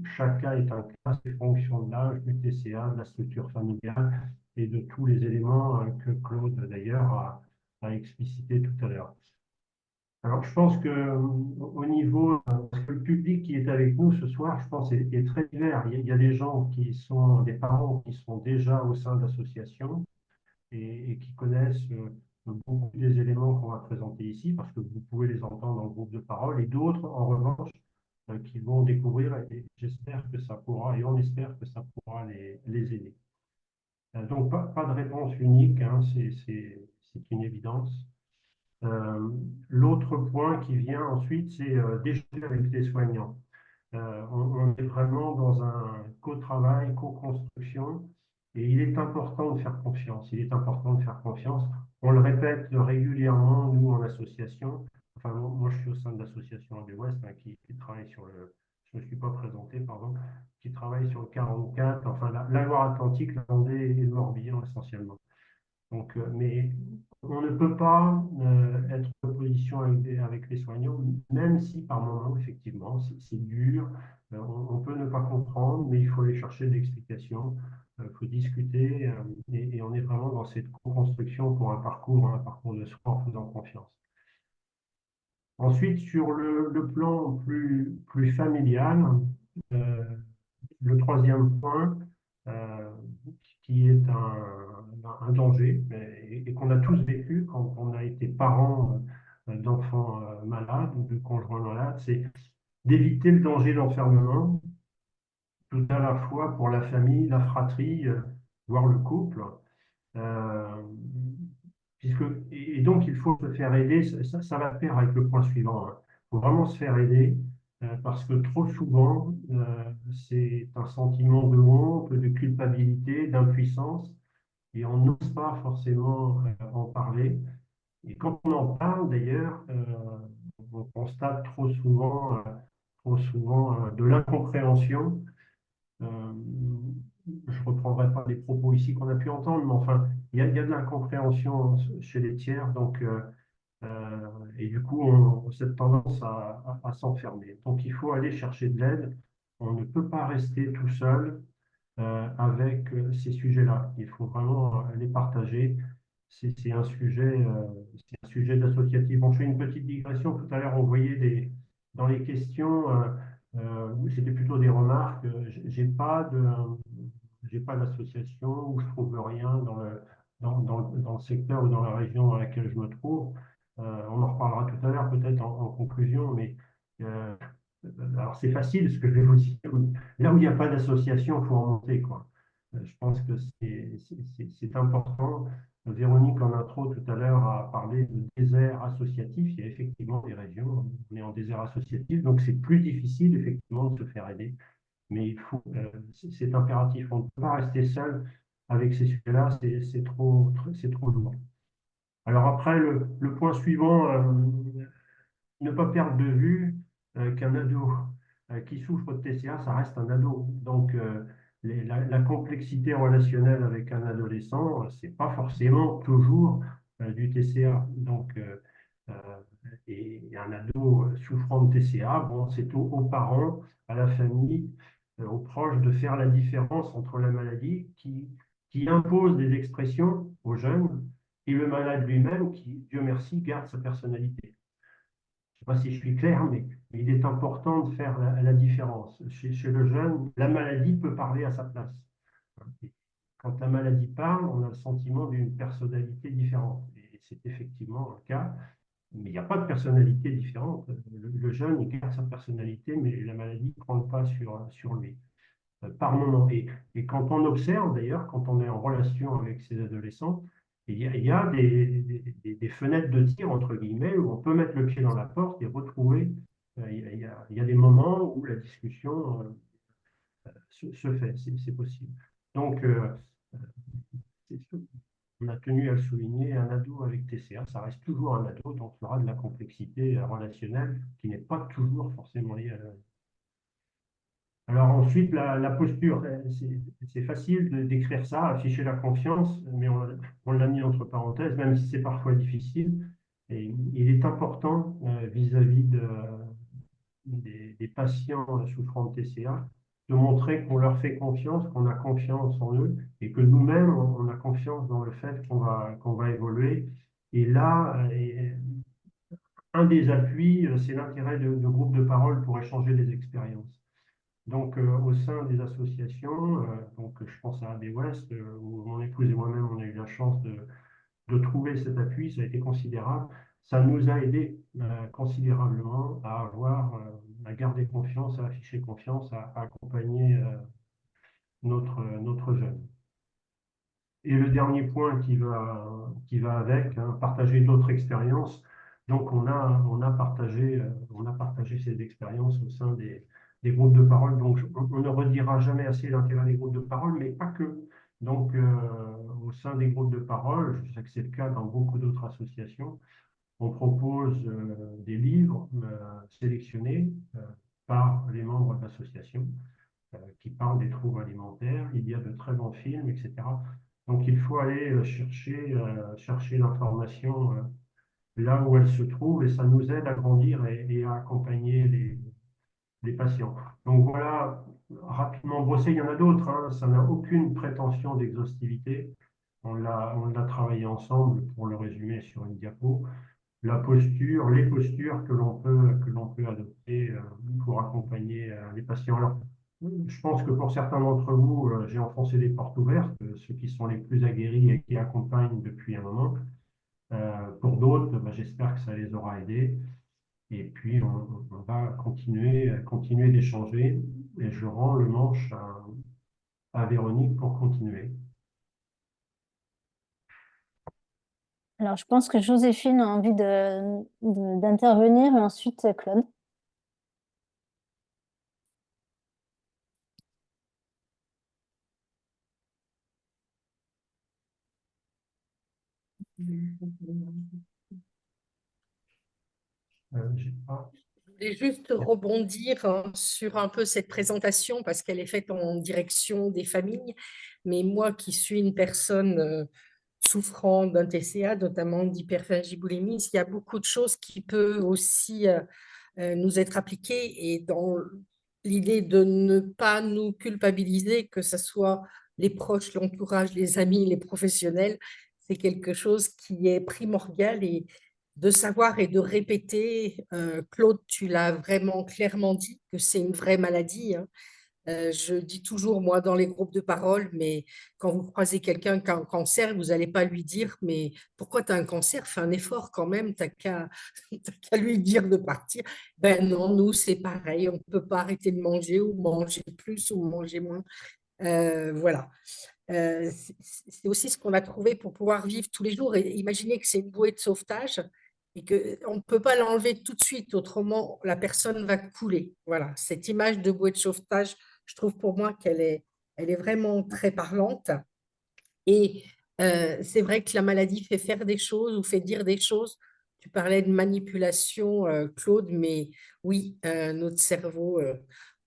Chaque cas est un cas, c'est fonction de l'âge, du TCA, de la structure familiale et de tous les éléments que Claude d'ailleurs a explicité tout à l'heure. Alors, je pense que au niveau, parce que le public qui est avec nous ce soir, je pense, est très divers. Il y a des gens qui sont des parents qui sont déjà au sein d'associations et qui connaissent beaucoup des éléments qu'on va présenter ici, parce que vous pouvez les entendre dans le groupe de parole, et d'autres, en revanche, qui vont découvrir, et j'espère que ça pourra, et on espère que ça pourra les aider. Donc, pas de réponse unique, hein, c'est une évidence. L'autre point qui vient ensuite, c'est d'échanger avec les soignants. On est vraiment dans un co-travail, co-construction, et il est important de faire confiance. Il est important de faire confiance. On le répète régulièrement, nous, en association. Enfin, moi, je suis au sein de l'association de l'Ouest hein, qui travaille sur le... Je ne me suis pas présenté, pardon, qui travaille sur le 44, enfin, la Loire-Atlantique, la Vendée et le Morbihan essentiellement. Donc, mais on ne peut pas être en opposition avec les soignants, même si par moments, effectivement, c'est dur, on peut ne pas comprendre, mais il faut aller chercher des explications, il faut discuter, et on est vraiment dans cette co-construction pour un parcours de soins en faisant confiance. Ensuite, sur le plan plus familial, le troisième point, qui est un danger et qu'on a tous vécu quand on a été parent d'enfants malades ou de conjoints malades, c'est d'éviter le danger d'enfermement, tout à la fois pour la famille, la fratrie, voire le couple. Et donc, il faut se faire aider. Ça va faire avec le point suivant. Il faut vraiment se faire aider parce que trop souvent, c'est un sentiment de honte, de culpabilité, d'impuissance et on n'ose pas forcément en parler. Et quand on en parle, d'ailleurs, on constate trop souvent de l'incompréhension. Je ne reprendrai pas les propos ici qu'on a pu entendre, mais enfin, il y a de l'incompréhension chez les tiers. Donc, Et du coup, on a cette tendance à s'enfermer. Donc, il faut aller chercher de l'aide. On ne peut pas rester tout seul avec ces sujets-là. Il faut vraiment les partager. C'est un sujet d'associatif. Bon, je fais une petite digression. Tout à l'heure, on voyait dans les questions, c'était plutôt des remarques. J'ai pas d'association où je trouve rien dans le secteur ou dans la région dans laquelle je me trouve. On en reparlera tout à l'heure peut-être en conclusion, mais euh, alors c'est facile ce que je vais vous dire. Là où il n'y a pas d'association, il faut en monter, quoi. Je pense que c'est important. Véronique, en intro, tout à l'heure, a parlé de désert associatif. Il y a effectivement des régions où on est en désert associatif, donc c'est plus difficile, effectivement, de se faire aider. Mais c'est impératif. On ne peut pas rester seul avec ces sujets-là, c'est trop lourd. Alors après, le point suivant, ne pas perdre de vue qu'un ado qui souffre de TCA, ça reste un ado. Donc, la complexité relationnelle avec un adolescent, c'est pas forcément toujours du TCA. Donc, euh, et un ado souffrant de TCA, bon, c'est aux parents, à la famille, aux proches de faire la différence entre la maladie qui impose des expressions aux jeunes et le malade lui-même qui, Dieu merci, garde sa personnalité. Je ne sais pas si je suis clair, mais il est important de faire la différence. Chez le jeune, la maladie peut parler à sa place. Quand la maladie parle, on a le sentiment d'une personnalité différente. Et c'est effectivement un cas, mais il n'y a pas de personnalité différente. Le jeune, il garde sa personnalité, mais la maladie ne prend le pas sur lui, par moment. Et quand on observe, d'ailleurs, quand on est en relation avec ces adolescents, il y a des fenêtres de tir, entre guillemets, où on peut mettre le pied dans la porte et retrouver. Il y a des moments où la discussion se fait, c'est possible. Donc, on a tenu à le souligner, un ado avec TCA, ça reste toujours un ado, donc il y aura de la complexité relationnelle qui n'est pas toujours forcément liée à la. Alors ensuite, la posture, c'est facile de décrire ça, afficher la confiance, mais on l'a mis entre parenthèses, même si c'est parfois difficile. Et il est important vis-à-vis des patients souffrant de TCA de montrer qu'on leur fait confiance, qu'on a confiance en eux et que nous-mêmes, on a confiance dans le fait qu'on va évoluer. Et là, un des appuis, c'est l'intérêt de groupes de parole pour échanger des expériences. Donc, au sein des associations, donc, je pense à AB West, où mon épouse et moi-même, on a eu la chance de trouver cet appui, ça a été considérable. Ça nous a aidé considérablement à garder confiance, à afficher confiance, à accompagner notre jeune. Et le dernier point qui va avec, hein, partager d'autres expériences. Donc, on a partagé ces expériences au sein des groupes de parole. Donc, on ne redira jamais assez l'intérêt des groupes de parole, mais pas que. Donc, au sein des groupes de parole, je sais que c'est le cas dans beaucoup d'autres associations, on propose des livres sélectionnés par les membres de l'association qui parlent des troubles alimentaires. Il y a de très bons films, etc. Donc, il faut aller chercher l'information là où elle se trouve et ça nous aide à grandir et à accompagner les patients. Donc, voilà, rapidement brossé, il y en a d'autres, hein, ça n'a aucune prétention d'exhaustivité. On l'a travaillé ensemble pour le résumer sur une diapo. La posture, les postures que l'on peut adopter pour accompagner les patients. Alors, je pense que pour certains d'entre vous, j'ai enfoncé des portes ouvertes, ceux qui sont les plus aguerris et qui accompagnent depuis un moment. Pour d'autres, j'espère que ça les aura aidés. Et puis, on va continuer d'échanger. Et je rends le manche à Véronique pour continuer. Alors, je pense que Joséphine a envie d'intervenir et ensuite Claude. Je voulais juste rebondir sur un peu cette présentation parce qu'elle est faite en direction des familles. Mais moi qui suis une personne souffrant d'un TCA, notamment d'hyperphagie boulimie, il y a beaucoup de choses qui peuvent aussi nous être appliquées, et dans l'idée de ne pas nous culpabiliser, que ce soit les proches, l'entourage, les amis, les professionnels, c'est quelque chose qui est primordial, et de savoir et de répéter, Claude, tu l'as vraiment clairement dit, que c'est une vraie maladie, hein. Je dis toujours, moi, dans les groupes de parole, mais quand vous croisez quelqu'un qui a un cancer, vous n'allez pas lui dire, mais pourquoi tu as un cancer? Fais un effort quand même, tu n'as qu'à lui dire de partir. Ben non, nous, c'est pareil, on ne peut pas arrêter de manger, ou manger plus ou manger moins. Voilà. C'est aussi ce qu'on a trouvé pour pouvoir vivre tous les jours. Et imaginez que c'est une bouée de sauvetage et qu'on ne peut pas l'enlever tout de suite, autrement la personne va couler. Voilà, cette image de bouée de sauvetage, je trouve pour moi elle est vraiment très parlante. Et c'est vrai que la maladie fait faire des choses ou fait dire des choses. Tu parlais de manipulation, Claude, mais oui, notre cerveau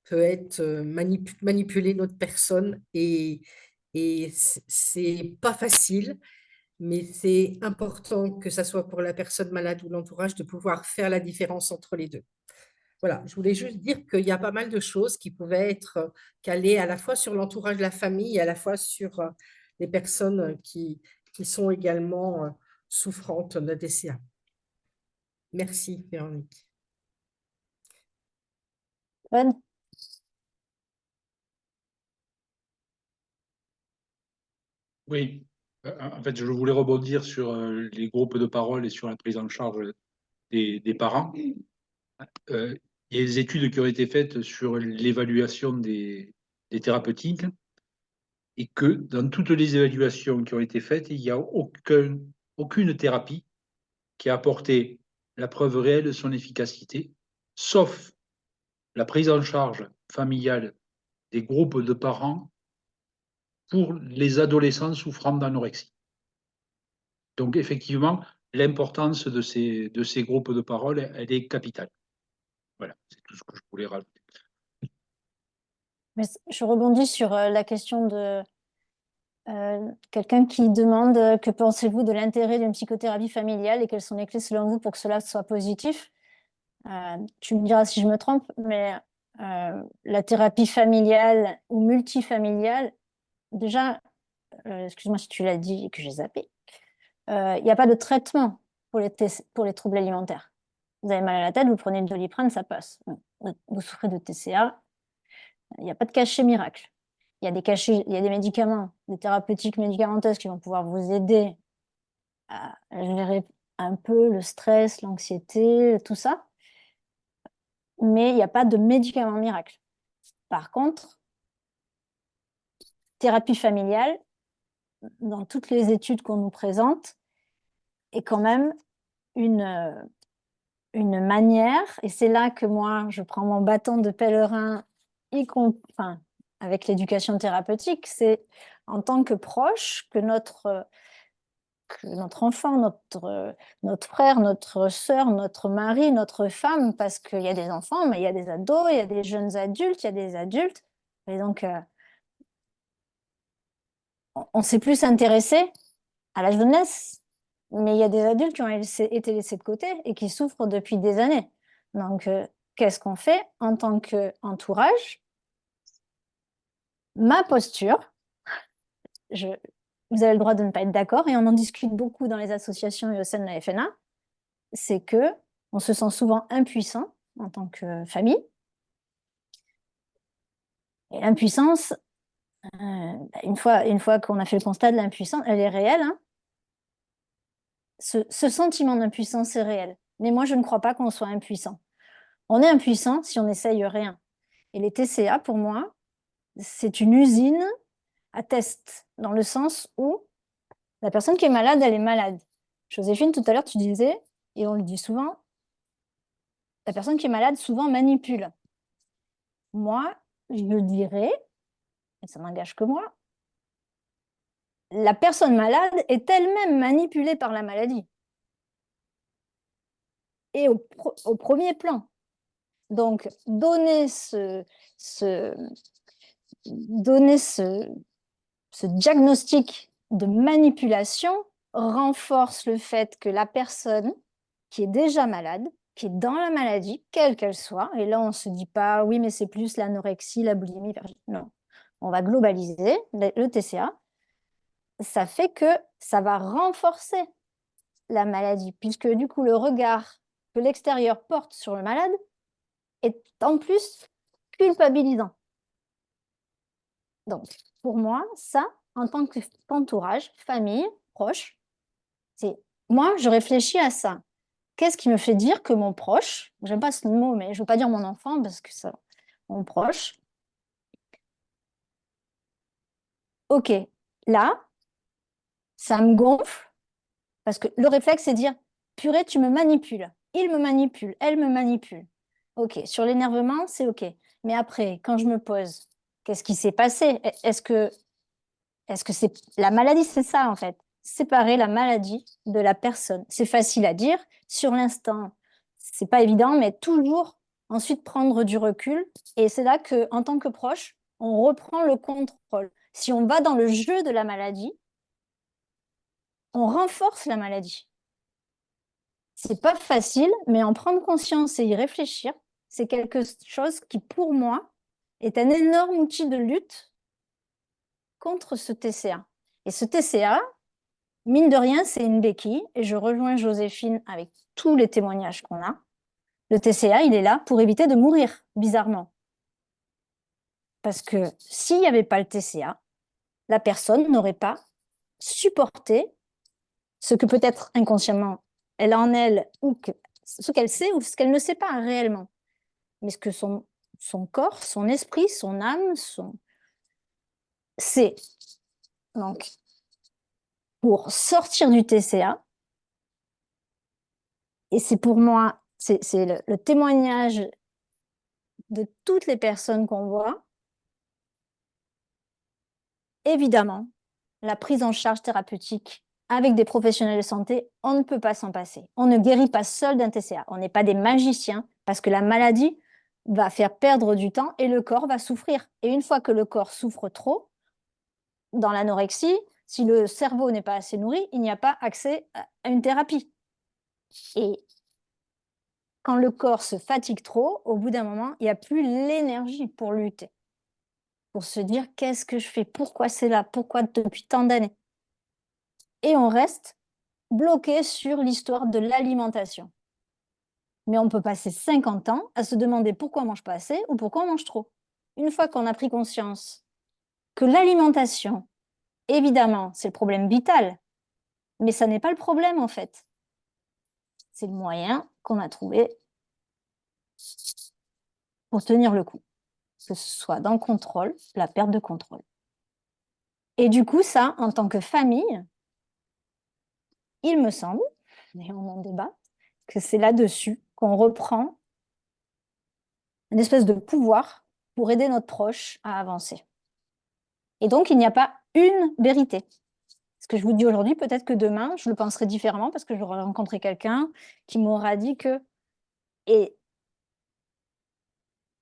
peut être manipuler notre personne, et c'est pas facile, mais c'est important, que ça soit pour la personne malade ou l'entourage, de pouvoir faire la différence entre les deux. Voilà, je voulais juste dire qu'il y a pas mal de choses qui pouvaient être calées à la fois sur l'entourage de la famille et à la fois sur les personnes qui sont également souffrantes de TCA. Merci, Véronique. Bonne. Oui, en fait, je voulais rebondir sur les groupes de parole et sur la prise en charge des parents. Il y a des études qui ont été faites sur l'évaluation des thérapeutiques, et que dans toutes les évaluations qui ont été faites, il n'y a aucune thérapie qui a apporté la preuve réelle de son efficacité, sauf la prise en charge familiale des groupes de parents pour les adolescents souffrant d'anorexie. Donc effectivement, l'importance de ces groupes de parole, elle est capitale. Voilà, c'est tout ce que je voulais rajouter. Mais je rebondis sur la question de quelqu'un qui demande que pensez-vous de l'intérêt d'une psychothérapie familiale et quelles sont les clés selon vous pour que cela soit positif. Tu me diras si je me trompe, mais la thérapie familiale ou multifamiliale, déjà, excuse-moi si tu l'as dit et que j'ai zappé, il n'y a pas de traitement pour les troubles alimentaires. Vous avez mal à la tête, vous prenez le Doliprane, ça passe. Vous souffrez de TCA, il n'y a pas de cachet miracle. Il y a des médicaments, des thérapeutiques médicamenteuses qui vont pouvoir vous aider à gérer un peu le stress, l'anxiété, tout ça. Mais il n'y a pas de médicament miracle. Par contre, thérapie familiale, dans toutes les études qu'on nous présente, est quand même une manière, et c'est là que moi, je prends mon bâton de pèlerin, enfin, avec l'éducation thérapeutique, c'est en tant que proche que notre enfant, notre frère, notre sœur, notre mari, notre femme, parce qu'il y a des enfants, mais il y a des ados, il y a des jeunes adultes, il y a des adultes. Et donc, on s'est plus intéressé à la jeunesse, mais il y a des adultes qui ont été laissés de côté et qui souffrent depuis des années. Donc, qu'est-ce qu'on fait en tant qu'entourage? Ma posture, vous avez le droit de ne pas être d'accord, et on en discute beaucoup dans les associations et au sein de la FNA, c'est que on se sent souvent impuissant en tant que famille. Et l'impuissance, une fois qu'on a fait le constat de l'impuissance, elle est réelle, hein. Ce sentiment d'impuissance est réel. Mais moi, je ne crois pas qu'on soit impuissant. On est impuissant si on n'essaye rien. Et les TCA, pour moi, c'est une usine à test, dans le sens où la personne qui est malade, elle est malade. Joséphine, tout à l'heure, tu disais, et on le dit souvent, la personne qui est malade souvent manipule. Moi, je dirais, et ça n'engage que moi, la personne malade est elle-même manipulée par la maladie. Et au premier plan. Donc, donner ce diagnostic de manipulation, renforce le fait que la personne qui est déjà malade, qui est dans la maladie, quelle qu'elle soit, et là on ne se dit pas, oui, mais c'est plus l'anorexie, la boulimie, non. On va globaliser le TCA. Ça fait que ça va renforcer la maladie, puisque du coup, le regard que l'extérieur porte sur le malade est en plus culpabilisant. Donc, pour moi, ça, en tant qu'entourage, famille, proche, c'est moi, je réfléchis à ça. Qu'est-ce qui me fait dire que mon proche, j'aime pas ce mot, mais je veux pas dire mon enfant parce que ça, mon proche, ok, là, ça me gonfle parce que le réflexe, c'est dire, purée, tu me manipules, il me manipule, elle me manipule. Ok, sur l'énervement, c'est ok. Mais après, quand je me pose, qu'est-ce qui s'est passé? Est-ce que c'est la maladie, c'est ça en fait. Séparer la maladie de la personne. C'est facile à dire. Sur l'instant, c'est pas évident, mais toujours ensuite prendre du recul. Et c'est là que, en tant que proche, on reprend le contrôle. Si on va dans le jeu de la maladie, on renforce la maladie. C'est pas facile, mais en prendre conscience et y réfléchir, c'est quelque chose qui, pour moi, est un énorme outil de lutte contre ce TCA. Et ce TCA, mine de rien, c'est une béquille, et je rejoins Joséphine avec tous les témoignages qu'on a. Le TCA, il est là pour éviter de mourir, bizarrement. Parce que s'il n'y avait pas le TCA, la personne n'aurait pas supporté ce que peut-être inconsciemment elle a en elle, ou ce qu'elle sait ou ce qu'elle ne sait pas réellement. Mais ce que son corps, son esprit, son âme, c'est. Donc, pour sortir du TCA, et c'est pour moi, c'est le témoignage de toutes les personnes qu'on voit, évidemment, la prise en charge thérapeutique avec des professionnels de santé, on ne peut pas s'en passer. On ne guérit pas seul d'un TCA. On n'est pas des magiciens parce que la maladie va faire perdre du temps et le corps va souffrir. Et une fois que le corps souffre trop, dans l'anorexie, si le cerveau n'est pas assez nourri, il n'y a pas accès à une thérapie. Et quand le corps se fatigue trop, au bout d'un moment, il n'y a plus l'énergie pour lutter, pour se dire qu'est-ce que je fais, pourquoi c'est là, pourquoi depuis tant d'années. Et on reste bloqué sur l'histoire de l'alimentation. Mais on peut passer 50 ans à se demander pourquoi on ne mange pas assez ou pourquoi on mange trop. Une fois qu'on a pris conscience que l'alimentation, évidemment, c'est le problème vital, mais ça n'est pas le problème en fait. C'est le moyen qu'on a trouvé pour tenir le coup, que ce soit dans le contrôle, la perte de contrôle. Et du coup, ça, en tant que famille, il me semble, et on en débat, que c'est là-dessus qu'on reprend une espèce de pouvoir pour aider notre proche à avancer. Et donc, il n'y a pas une vérité. Ce que je vous dis aujourd'hui, peut-être que demain, je le penserai différemment parce que j'aurai rencontré quelqu'un qui m'aura dit que... Et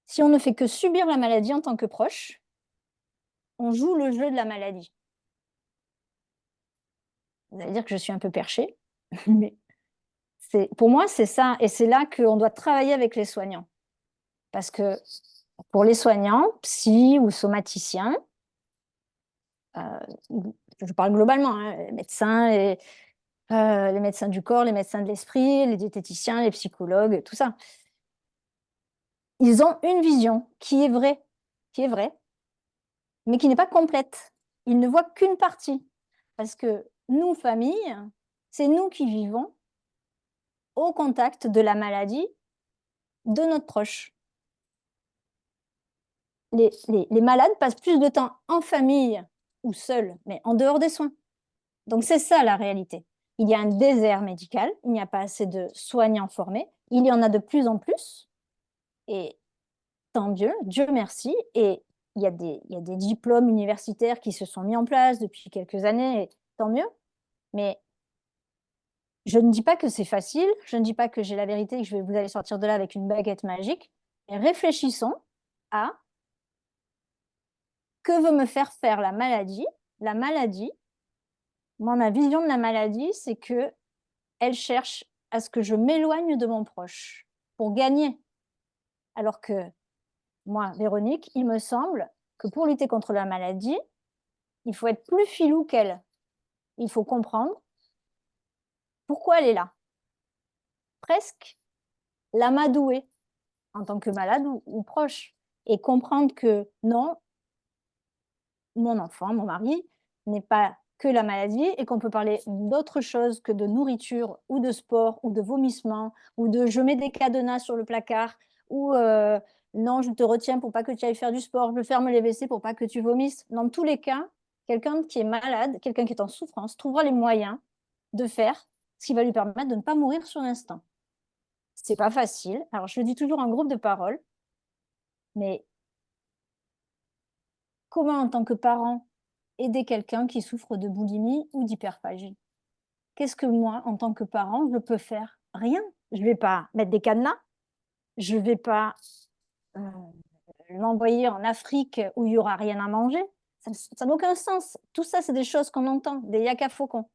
si on ne fait que subir la maladie en tant que proche, on joue le jeu de la maladie. Vous allez dire que je suis un peu perchée, mais pour moi, c'est ça. Et c'est là qu'on doit travailler avec les soignants. Parce que pour les soignants, psy ou somaticiens, je parle globalement, hein, les médecins, les médecins du corps, les médecins de l'esprit, les diététiciens, les psychologues, tout ça. Ils ont une vision qui est vraie, mais qui n'est pas complète. Ils ne voient qu'une partie. Parce que nous, famille, c'est nous qui vivons au contact de la maladie de notre proche. Les malades passent plus de temps en famille ou seuls, mais en dehors des soins. Donc c'est ça la réalité. Il y a un désert médical, il n'y a pas assez de soignants formés, il y en a de plus en plus, et tant mieux, Dieu merci, et il y a des diplômes universitaires qui se sont mis en place depuis quelques années, et tant mieux, mais je ne dis pas que c'est facile, je ne dis pas que j'ai la vérité et que vous allez sortir de là avec une baguette magique, mais réfléchissons à que veut me faire faire la maladie Moi, ma vision de la maladie, c'est que elle cherche à ce que je m'éloigne de mon proche pour gagner. Alors que moi, Véronique, il me semble que pour lutter contre la maladie, il faut être plus filou qu'elle. Il faut comprendre pourquoi elle est là. Presque l'amadouer en tant que malade ou proche. Et comprendre que non, mon enfant, mon mari, n'est pas que la maladie et qu'on peut parler d'autre chose que de nourriture ou de sport ou de vomissement ou de je mets des cadenas sur le placard ou non, je te retiens pour pas que tu ailles faire du sport, je ferme les WC pour pas que tu vomisses. Dans tous les cas, quelqu'un qui est malade, quelqu'un qui est en souffrance, trouvera les moyens de faire ce qui va lui permettre de ne pas mourir sur l'instant. C'est pas facile. Alors, je le dis toujours en groupe de parole, mais comment, en tant que parent, aider quelqu'un qui souffre de boulimie ou d'hyperphagie? Qu'est-ce que moi, en tant que parent, je peux faire? Rien. Je ne vais pas mettre des cadenas. Je ne vais pas l'envoyer en Afrique où il n'y aura rien à manger. Ça n'a aucun sens. Tout ça, c'est des choses qu'on entend, des yaka faucons.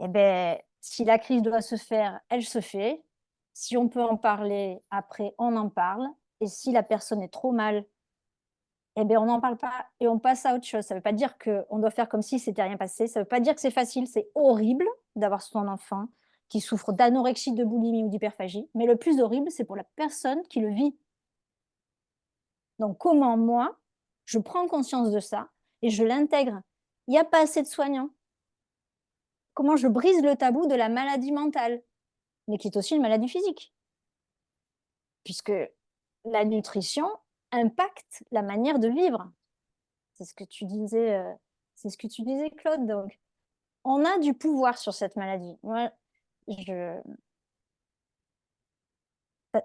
Eh bien, si la crise doit se faire, elle se fait. Si on peut en parler après, on en parle. Et si la personne est trop mal, eh bien, on n'en parle pas et on passe à autre chose. Ça ne veut pas dire qu'on doit faire comme si c'était rien passé. Ça ne veut pas dire que c'est facile. C'est horrible d'avoir son enfant qui souffre d'anorexie, de boulimie ou d'hyperphagie. Mais le plus horrible, c'est pour la personne qui le vit. Donc, comment moi, je prends conscience de ça et je l'intègre? Il n'y a pas assez de soignants. Comment je brise le tabou de la maladie mentale, mais qui est aussi une maladie physique? Puisque la nutrition impacte la manière de vivre. C'est ce que tu disais, Claude. Donc, on a du pouvoir sur cette maladie. Moi,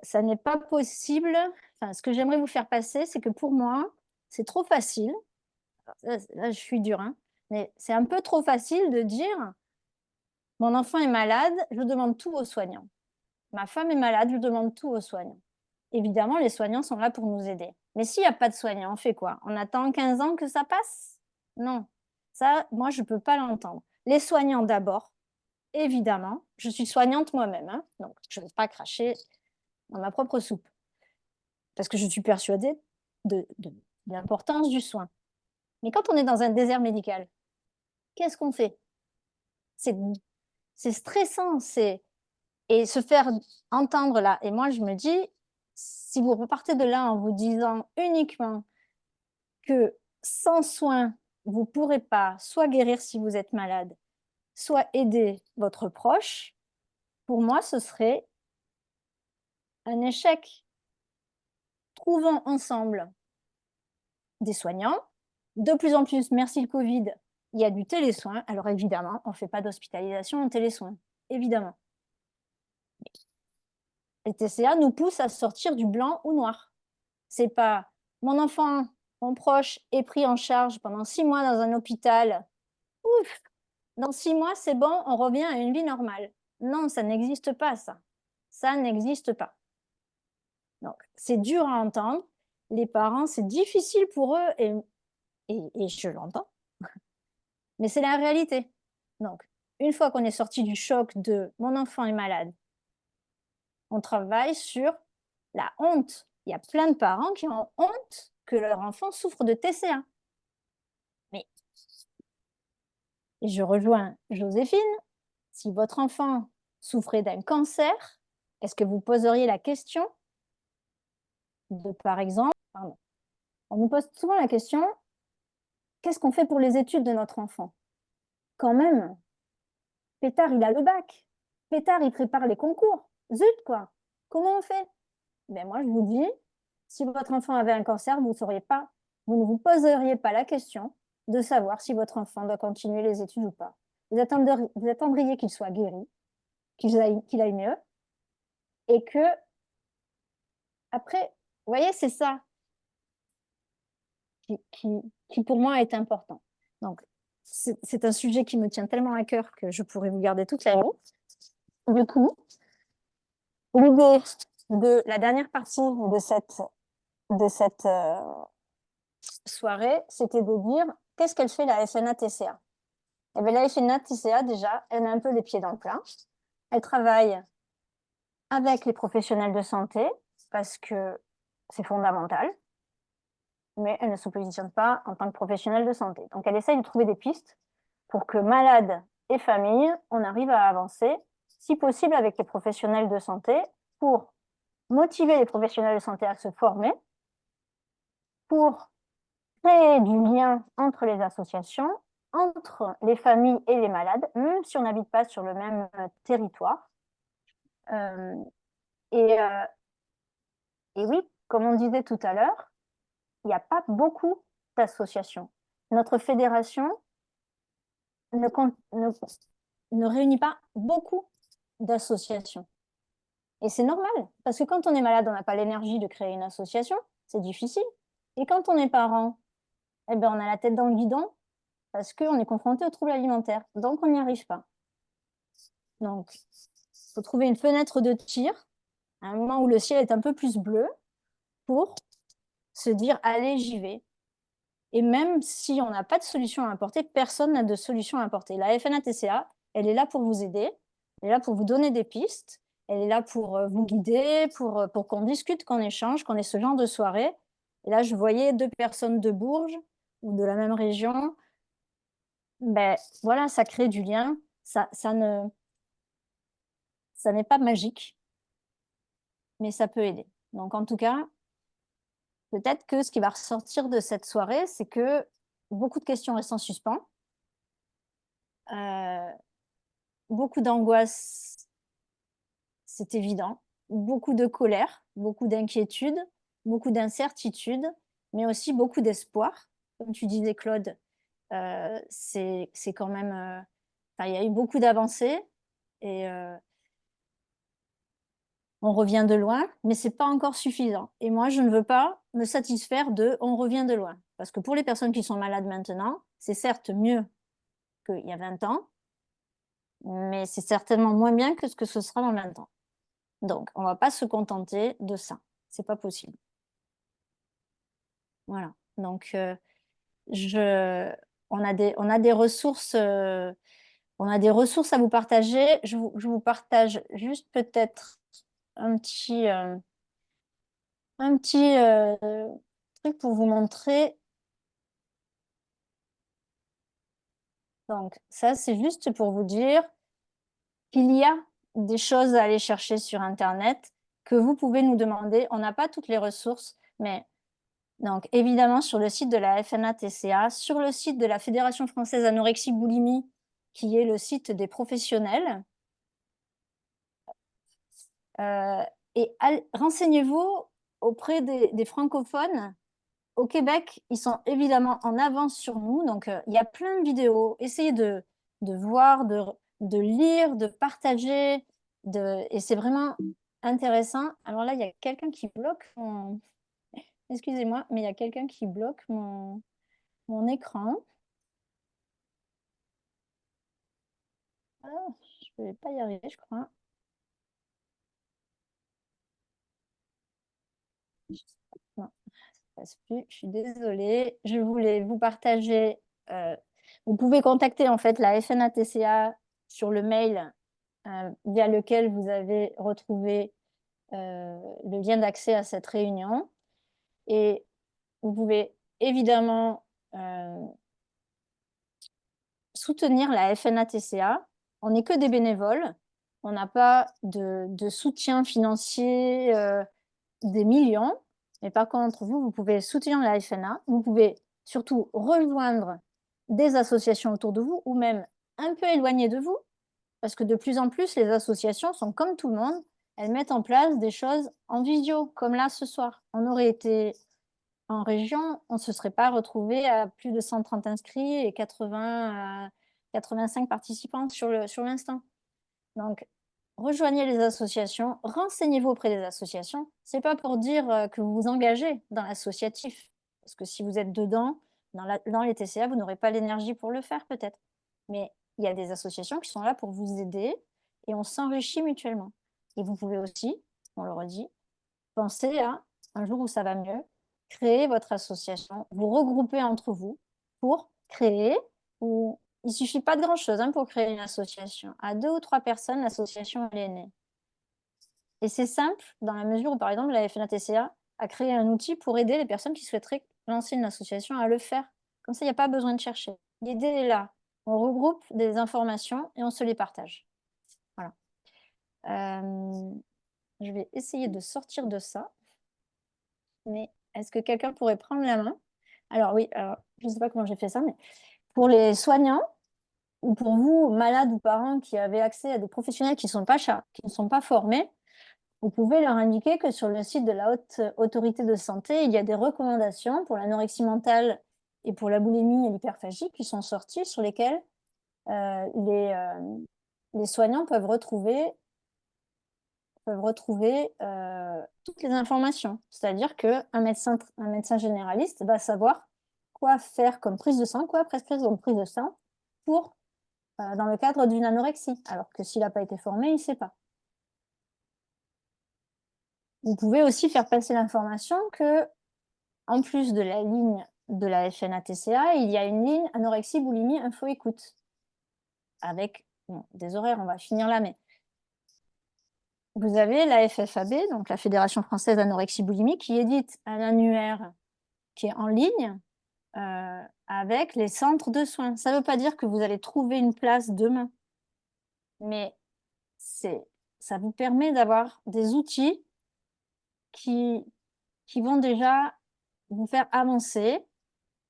ça n'est pas possible. Enfin, ce que j'aimerais vous faire passer, c'est que pour moi, c'est trop facile. Là, je suis dure, hein, mais c'est un peu trop facile de dire mon enfant est malade, je demande tout aux soignants. Ma femme est malade, je demande tout aux soignants. Évidemment, les soignants sont là pour nous aider. Mais s'il n'y a pas de soignants, on fait quoi? On attend 15 ans que ça passe? Non. Ça, moi, je ne peux pas l'entendre. Les soignants d'abord, évidemment. Je suis soignante moi-même, hein, donc je ne vais pas cracher dans ma propre soupe. Parce que je suis persuadée de l'importance du soin. Mais quand on est dans un désert médical, qu'est-ce qu'on fait? C'est stressant, et se faire entendre là. Et moi, je me dis, si vous repartez de là en vous disant uniquement que sans soin, vous ne pourrez pas soit guérir si vous êtes malade, soit aider votre proche, pour moi, ce serait un échec. Trouvons ensemble des soignants. De plus en plus, merci le Covid, il y a du télésoin. Alors évidemment, on ne fait pas d'hospitalisation en télésoin, évidemment. Les TCA nous poussent à sortir du blanc ou noir. C'est pas mon enfant, mon proche est pris en charge pendant 6 mois dans un hôpital. Ouf, dans 6 mois, c'est bon, on revient à une vie normale. Non, ça n'existe pas, ça. Ça n'existe pas. Donc, c'est dur à entendre. Les parents, c'est difficile pour eux et je l'entends. Mais c'est la réalité. Donc, une fois qu'on est sorti du choc de mon enfant est malade, on travaille sur la honte. Il y a plein de parents qui ont honte que leur enfant souffre de TCA. Mais, et je rejoins Joséphine, si votre enfant souffrait d'un cancer, est-ce que vous poseriez la question de, par exemple, on nous pose souvent la question, qu'est-ce qu'on fait pour les études de notre enfant? Quand même, Pétard, il a le bac. Pétard, il prépare les concours. Zut, quoi. Comment on fait? Ben moi, je vous dis, si votre enfant avait un cancer, vous ne vous poseriez pas la question de savoir si votre enfant doit continuer les études ou pas. Vous attendriez qu'il soit guéri, qu'il aille mieux, et que, après, vous voyez, c'est ça qui pour moi est important. Donc, c'est un sujet qui me tient tellement à cœur que je pourrais vous garder toute la nuit. Du coup, l'idée de la dernière partie de cette soirée, c'était de dire qu'est-ce qu'elle fait la FNA-TCA? Eh bien, la FNA-TCA, déjà, elle met un peu les pieds dans le plat. Elle travaille avec les professionnels de santé parce que c'est fondamental, mais elle ne se positionne pas en tant que professionnelle de santé. Donc, elle essaye de trouver des pistes pour que malades et familles, on arrive à avancer, si possible avec les professionnels de santé, pour motiver les professionnels de santé à se former, pour créer du lien entre les associations, entre les familles et les malades, même si on n'habite pas sur le même territoire. Et oui, comme on disait tout à l'heure, il n'y a pas beaucoup d'associations. Notre fédération ne réunit pas beaucoup d'associations. Et c'est normal, parce que quand on est malade, on n'a pas l'énergie de créer une association, c'est difficile. Et quand on est parent, eh ben, on a la tête dans le guidon, parce qu'on est confronté aux troubles alimentaires, donc on n'y arrive pas. Donc, il faut trouver une fenêtre de tir, à un moment où le ciel est un peu plus bleu, pour se dire, allez, j'y vais. Et même si on n'a pas de solution à apporter, personne n'a de solution à apporter. La FNA-TCA, elle est là pour vous aider, elle est là pour vous donner des pistes, elle est là pour vous guider, pour qu'on discute, qu'on échange, qu'on ait ce genre de soirée. Et là, je voyais 2 personnes de Bourges ou de la même région. Ben voilà, ça crée du lien. Ça n'est pas magique, mais ça peut aider. Donc en tout cas, peut-être que ce qui va ressortir de cette soirée, c'est que beaucoup de questions restent en suspens. Beaucoup d'angoisse, c'est évident. Beaucoup de colère, beaucoup d'inquiétude, beaucoup d'incertitude, mais aussi beaucoup d'espoir. Comme tu disais, Claude, c'est quand même... il y a eu beaucoup d'avancées et on revient de loin, mais ce n'est pas encore suffisant. Et moi, je ne veux pas me satisfaire de « on revient de loin ». Parce que pour les personnes qui sont malades maintenant, c'est certes mieux qu'il y a 20 ans, mais c'est certainement moins bien que ce que ce sera dans 20 ans. Donc, on ne va pas se contenter de ça. Ce n'est pas possible. Voilà. Donc, on a des ressources, on a des ressources à vous partager. Je vous partage juste peut-être un petit truc pour vous montrer. Donc, ça, c'est juste pour vous dire qu'il y a des choses à aller chercher sur Internet que vous pouvez nous demander. On n'a pas toutes les ressources, mais donc évidemment sur le site de la FNA-TCA, sur le site de la Fédération française anorexie boulimie, qui est le site des professionnels. Et renseignez-vous auprès des francophones. Au Québec, ils sont évidemment en avance sur nous, donc il y a plein de vidéos. Essayez de voir, de lire, de partager, et c'est vraiment intéressant. Alors là, il y a quelqu'un qui bloque mon... Excusez-moi, mais il y a quelqu'un qui bloque mon écran. Ah, je ne vais pas y arriver, je crois. Non, ça passe plus. Je suis désolée. Je voulais vous partager. Vous pouvez contacter en fait la FNA-TCA sur le mail via lequel vous avez retrouvé le lien d'accès à cette réunion. Et vous pouvez évidemment soutenir la FNA-TCA. On n'est que des bénévoles. On n'a pas de soutien financier des millions. Mais par contre, vous pouvez soutenir la FNA. Vous pouvez surtout rejoindre des associations autour de vous ou même un peu éloignées de vous. Parce que de plus en plus, les associations sont comme tout le monde. Elles mettent en place des choses en visio, comme là ce soir. On aurait été en région, on ne se serait pas retrouvé à plus de 130 inscrits et 85 participants sur l'instant. Donc, rejoignez les associations, renseignez-vous auprès des associations. Ce n'est pas pour dire que vous vous engagez dans l'associatif. Parce que si vous êtes dedans, dans les TCA, vous n'aurez pas l'énergie pour le faire peut-être. Mais il y a des associations qui sont là pour vous aider et on s'enrichit mutuellement. Et vous pouvez aussi, on le redit, penser à un jour où ça va mieux, créer votre association, vous regrouper entre vous pour créée où il ne suffit pas de grand-chose pour créer une association. À 2 ou 3 personnes, l'association, elle est née. Et c'est simple dans la mesure où, par exemple, la FNATCA a créé un outil pour aider les personnes qui souhaiteraient lancer une association à le faire. Comme ça, il n'y a pas besoin de chercher. L'idée est là. On regroupe des informations et on se les partage. Voilà. Je vais essayer de sortir de ça. Mais est-ce que quelqu'un pourrait prendre la main? Alors oui, je ne sais pas comment j'ai fait ça, mais pour les soignants ou pour vous, malades ou parents qui avez accès à des professionnels qui ne sont pas formés, vous pouvez leur indiquer que sur le site de la Haute Autorité de Santé, il y a des recommandations pour l'anorexie mentale et pour la boulimie et l'hyperphagie qui sont sorties, sur lesquelles les soignants peuvent retrouver toutes les informations. C'est-à-dire qu'un médecin généraliste va savoir quoi faire comme prise de sang, quoi prescrire comme prise de sang dans le cadre d'une anorexie. Alors que s'il n'a pas été formé, il ne sait pas. Vous pouvez aussi faire passer l'information que, en plus de la ligne de la FNATCA, il y a une ligne anorexie, boulimie, info-écoute. Avec des horaires, on va finir là, mais vous avez la FFAB, donc la Fédération française d'anorexie boulimie, qui édite un annuaire qui est en ligne avec les centres de soins. Ça ne veut pas dire que vous allez trouver une place demain, mais ça vous permet d'avoir des outils qui vont déjà vous faire avancer.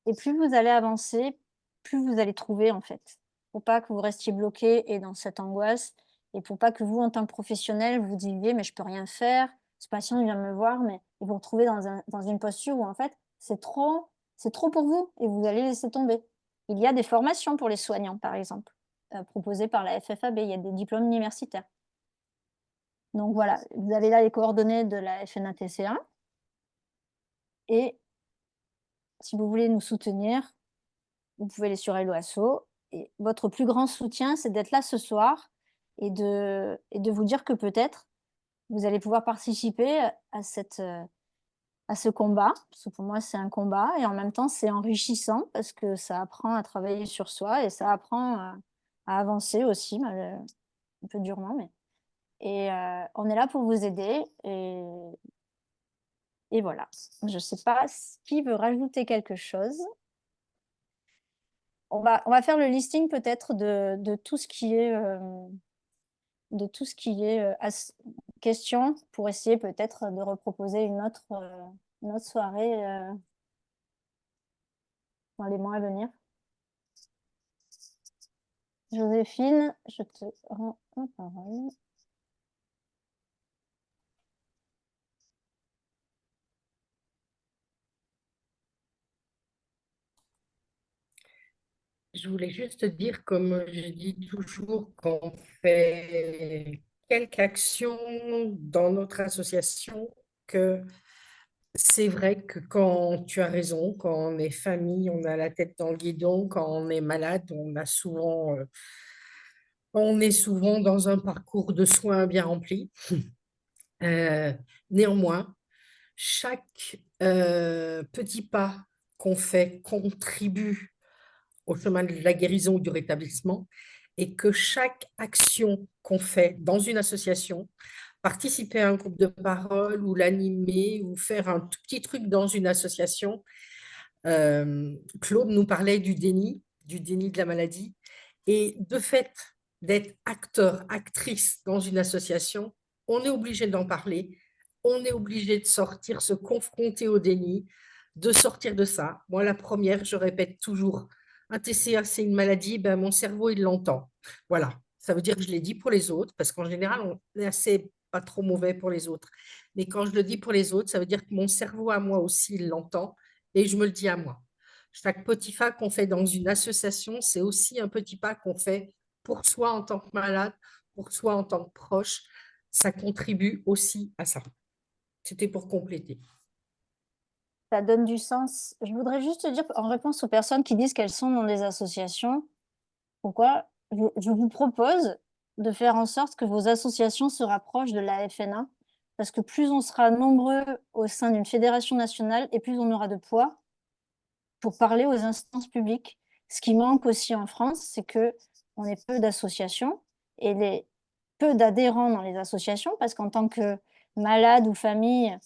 Et plus vous allez avancer, plus vous allez trouver, en fait. Faut pas que vous restiez bloqué et dans cette angoisse. Et pour pas que vous, en tant que professionnel, vous disiez, mais je peux rien faire. Ce patient, il vient me voir, mais vous vous retrouvez dans une posture où, en fait, c'est trop pour vous et vous allez laisser tomber. Il y a des formations pour les soignants, par exemple, proposées par la FFAB. Il y a des diplômes universitaires. Donc voilà, vous avez là les coordonnées de la FNATCA. Et si vous voulez nous soutenir, vous pouvez aller sur Hello Asso. Et votre plus grand soutien, c'est d'être là ce soir et de vous dire que peut-être vous allez pouvoir participer à ce combat. Parce que pour moi, c'est un combat et en même temps, c'est enrichissant parce que ça apprend à travailler sur soi et ça apprend à avancer aussi, un peu durement. Et on est là pour vous aider. Et voilà. Je ne sais pas qui veut rajouter quelque chose. On va faire le listing peut-être de tout ce qui est question pour essayer peut-être de reproposer une autre soirée dans les mois à venir. Joséphine, je te rends la parole. Je voulais juste dire, comme je dis toujours, qu'on fait quelques actions dans notre association, que c'est vrai que quand tu as raison, quand on est famille, on a la tête dans le guidon, quand on est malade, on est souvent dans un parcours de soins bien rempli. Néanmoins, chaque petit pas qu'on fait contribue au chemin de la guérison ou du rétablissement et que chaque action qu'on fait dans une association, participer à un groupe de parole ou l'animer ou faire un tout petit truc dans une association, Claude nous parlait du déni de la maladie et de fait d'être acteur, actrice dans une association, on est obligé d'en parler, on est obligé de sortir, se confronter au déni, de sortir de ça. Moi, la première, je répète toujours, un TCA, c'est une maladie, ben, mon cerveau, il l'entend. Voilà, ça veut dire que je l'ai dit pour les autres, parce qu'en général, on est assez pas trop mauvais pour les autres. Mais quand je le dis pour les autres, ça veut dire que mon cerveau à moi aussi, il l'entend, et je me le dis à moi. Chaque petit pas qu'on fait dans une association, c'est aussi un petit pas qu'on fait pour soi en tant que malade, pour soi en tant que proche. Ça contribue aussi à ça. C'était pour compléter. Ça donne du sens. Je voudrais juste te dire, en réponse aux personnes qui disent qu'elles sont dans des associations, pourquoi je vous propose de faire en sorte que vos associations se rapprochent de la FNA, parce que plus on sera nombreux au sein d'une fédération nationale et plus on aura de poids pour parler aux instances publiques. Ce qui manque aussi en France, c'est qu'on ait peu d'associations et peu d'adhérents dans les associations, parce qu'en tant que malade ou famille,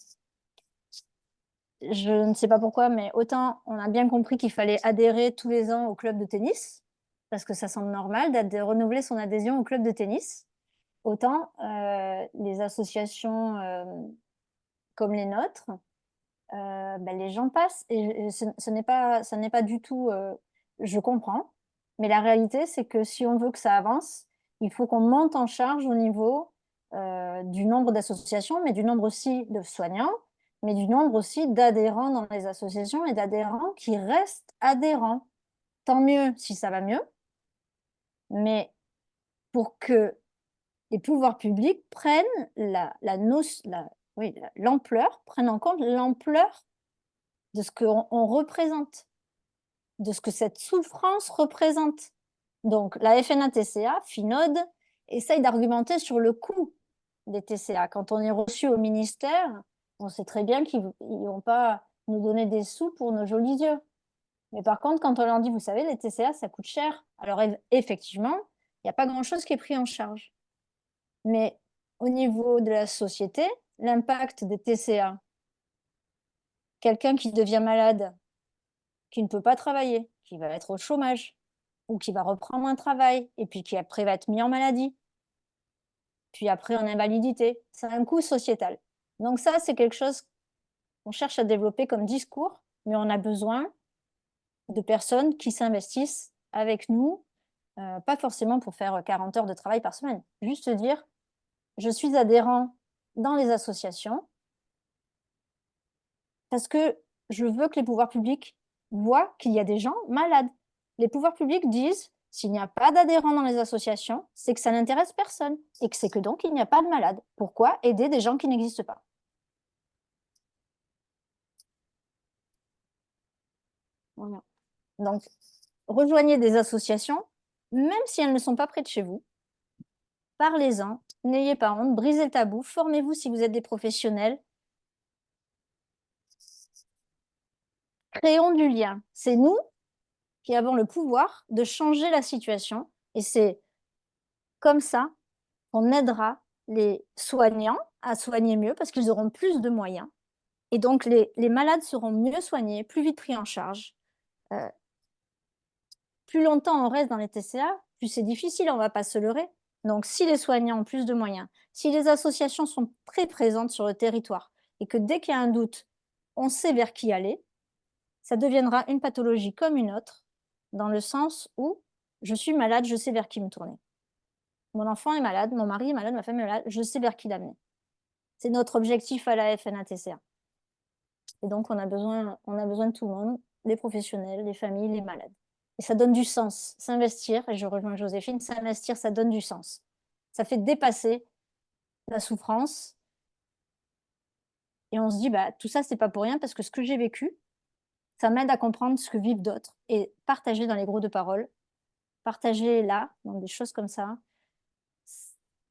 je ne sais pas pourquoi, mais autant on a bien compris qu'il fallait adhérer tous les ans au club de tennis, parce que ça semble normal de renouveler son adhésion au club de tennis. Autant les associations comme les nôtres, les gens passent et ça n'est pas du tout, je comprends, mais la réalité c'est que si on veut que ça avance, il faut qu'on monte en charge au niveau du nombre d'associations, mais du nombre aussi de soignants, mais du nombre aussi d'adhérents dans les associations et d'adhérents qui restent adhérents. Tant mieux si ça va mieux, mais pour que les pouvoirs publics prennent l'ampleur, prennent en compte l'ampleur de ce qu'on représente, de ce que cette souffrance représente. Donc, la FNA-TCA, FINOD, essaye d'argumenter sur le coût des TCA. Quand on est reçu au ministère, on sait très bien qu'ils ne vont pas nous donner des sous pour nos jolis yeux. Mais par contre, quand on leur dit, vous savez, les TCA, ça coûte cher. Alors, effectivement, il n'y a pas grand-chose qui est pris en charge. Mais au niveau de la société, l'impact des TCA, quelqu'un qui devient malade, qui ne peut pas travailler, qui va être au chômage, ou qui va reprendre un travail, et puis qui après va être mis en maladie, puis après en invalidité, c'est un coût sociétal. Donc ça, c'est quelque chose qu'on cherche à développer comme discours, mais on a besoin de personnes qui s'investissent avec nous, pas forcément pour faire 40 heures de travail par semaine, juste dire, je suis adhérent dans les associations, parce que je veux que les pouvoirs publics voient qu'il y a des gens malades. Les pouvoirs publics disent, s'il n'y a pas d'adhérents dans les associations, c'est que ça n'intéresse personne et que c'est que donc il n'y a pas de malades. Pourquoi aider des gens qui n'existent pas? Voilà. Donc, rejoignez des associations, même si elles ne sont pas près de chez vous. Parlez-en, n'ayez pas honte, brisez le tabou, formez-vous si vous êtes des professionnels. Créons du lien. C'est nous qui avons le pouvoir de changer la situation et c'est comme ça qu'on aidera les soignants à soigner mieux parce qu'ils auront plus de moyens. Et donc, les malades seront mieux soignés, plus vite pris en charge. Plus longtemps on reste dans les TCA, plus c'est difficile, on ne va pas se leurrer. Donc, si les soignants ont plus de moyens, si les associations sont très présentes sur le territoire et que dès qu'il y a un doute, on sait vers qui aller, ça deviendra une pathologie comme une autre, dans le sens où je suis malade, je sais vers qui me tourner. Mon enfant est malade, mon mari est malade, ma femme est malade, je sais vers qui l'amener. C'est notre objectif à la FNA-TCA. Et donc, on a besoin de tout le monde, les professionnels, les familles, les malades. Et ça donne du sens. S'investir, et je rejoins Joséphine, s'investir, ça donne du sens. Ça fait dépasser la souffrance. Et on se dit, bah, tout ça, c'est pas pour rien, parce que ce que j'ai vécu, ça m'aide à comprendre ce que vivent d'autres. Et partager dans les groupes de parole, partager là, dans des choses comme ça,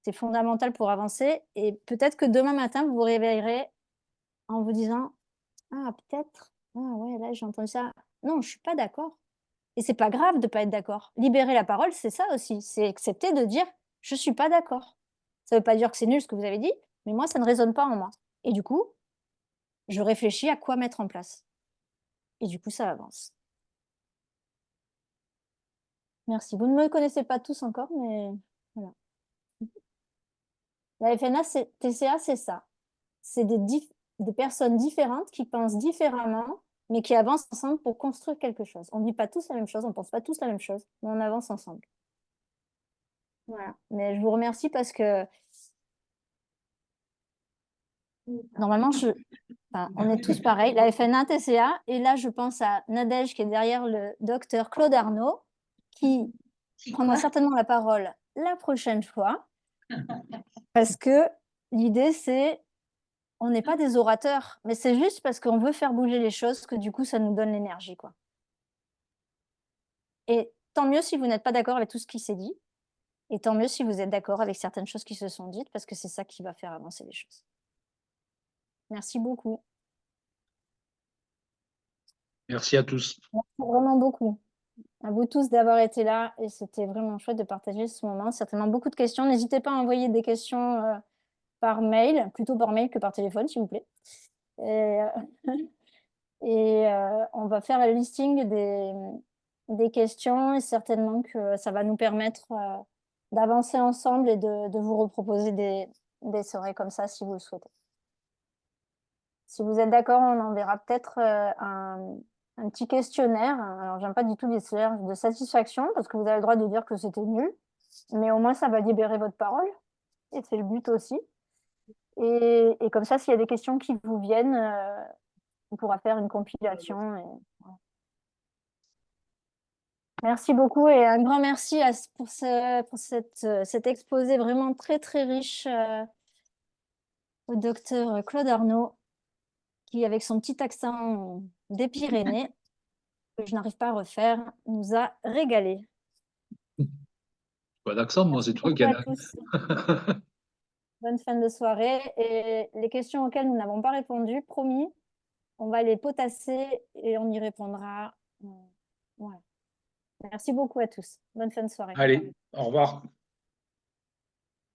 c'est fondamental pour avancer. Et peut-être que demain matin, vous vous réveillerez en vous disant, ah, peut-être, ah ouais, là, j'ai entendu ça. Non, je suis pas d'accord. Et c'est pas grave de pas être d'accord. Libérer la parole, c'est ça aussi. C'est accepter de dire, je suis pas d'accord. Ça veut pas dire que c'est nul ce que vous avez dit, mais moi, ça ne résonne pas en moi. Et du coup, je réfléchis à quoi mettre en place. Et du coup, ça avance. Merci. Vous ne me connaissez pas tous encore, mais voilà. La FNA-TCA, c'est ça. C'est des personnes différentes qui pensent différemment, mais qui avancent ensemble pour construire quelque chose. On ne dit pas tous la même chose, on ne pense pas tous la même chose, mais on avance ensemble. Voilà. Mais je vous remercie parce que normalement, on est tous pareils. La FNA-TCA, et là, je pense à Nadège qui est derrière le docteur Claude Arnaud, qui prendra certainement la parole la prochaine fois, parce que l'idée, c'est on n'est pas des orateurs, mais c'est juste parce qu'on veut faire bouger les choses que du coup, ça nous donne l'énergie, quoi. Et tant mieux si vous n'êtes pas d'accord avec tout ce qui s'est dit, et tant mieux si vous êtes d'accord avec certaines choses qui se sont dites, parce que c'est ça qui va faire avancer les choses. Merci beaucoup. Merci à tous. Merci vraiment beaucoup. à vous tous d'avoir été là et c'était vraiment chouette de partager ce moment. Certainement beaucoup de questions. N'hésitez pas à envoyer des questions par mail, plutôt par mail que par téléphone, s'il vous plaît. Et, on va faire le listing des questions et certainement que ça va nous permettre d'avancer ensemble et de vous reproposer des soirées comme ça si vous le souhaitez. Si vous êtes d'accord, on enverra peut-être un petit questionnaire. Alors, j'aime pas du tout les questionnaires de satisfaction parce que vous avez le droit de dire que c'était nul, mais au moins ça va libérer votre parole et c'est le but aussi. Et comme ça, s'il y a des questions qui vous viennent, on pourra faire une compilation. Voilà. Merci beaucoup et un grand merci pour cet exposé vraiment très très riche au docteur Claude Arnaud qui, avec son petit accent des Pyrénées, que je n'arrive pas à refaire, nous a régalé. Pas d'accent, moi, c'est toi qui Bonne as. à tous. Bonne fin de soirée. Et les questions auxquelles nous n'avons pas répondu, promis, on va les potasser et on y répondra. Voilà. Merci beaucoup à tous. Bonne fin de soirée. Allez, au revoir.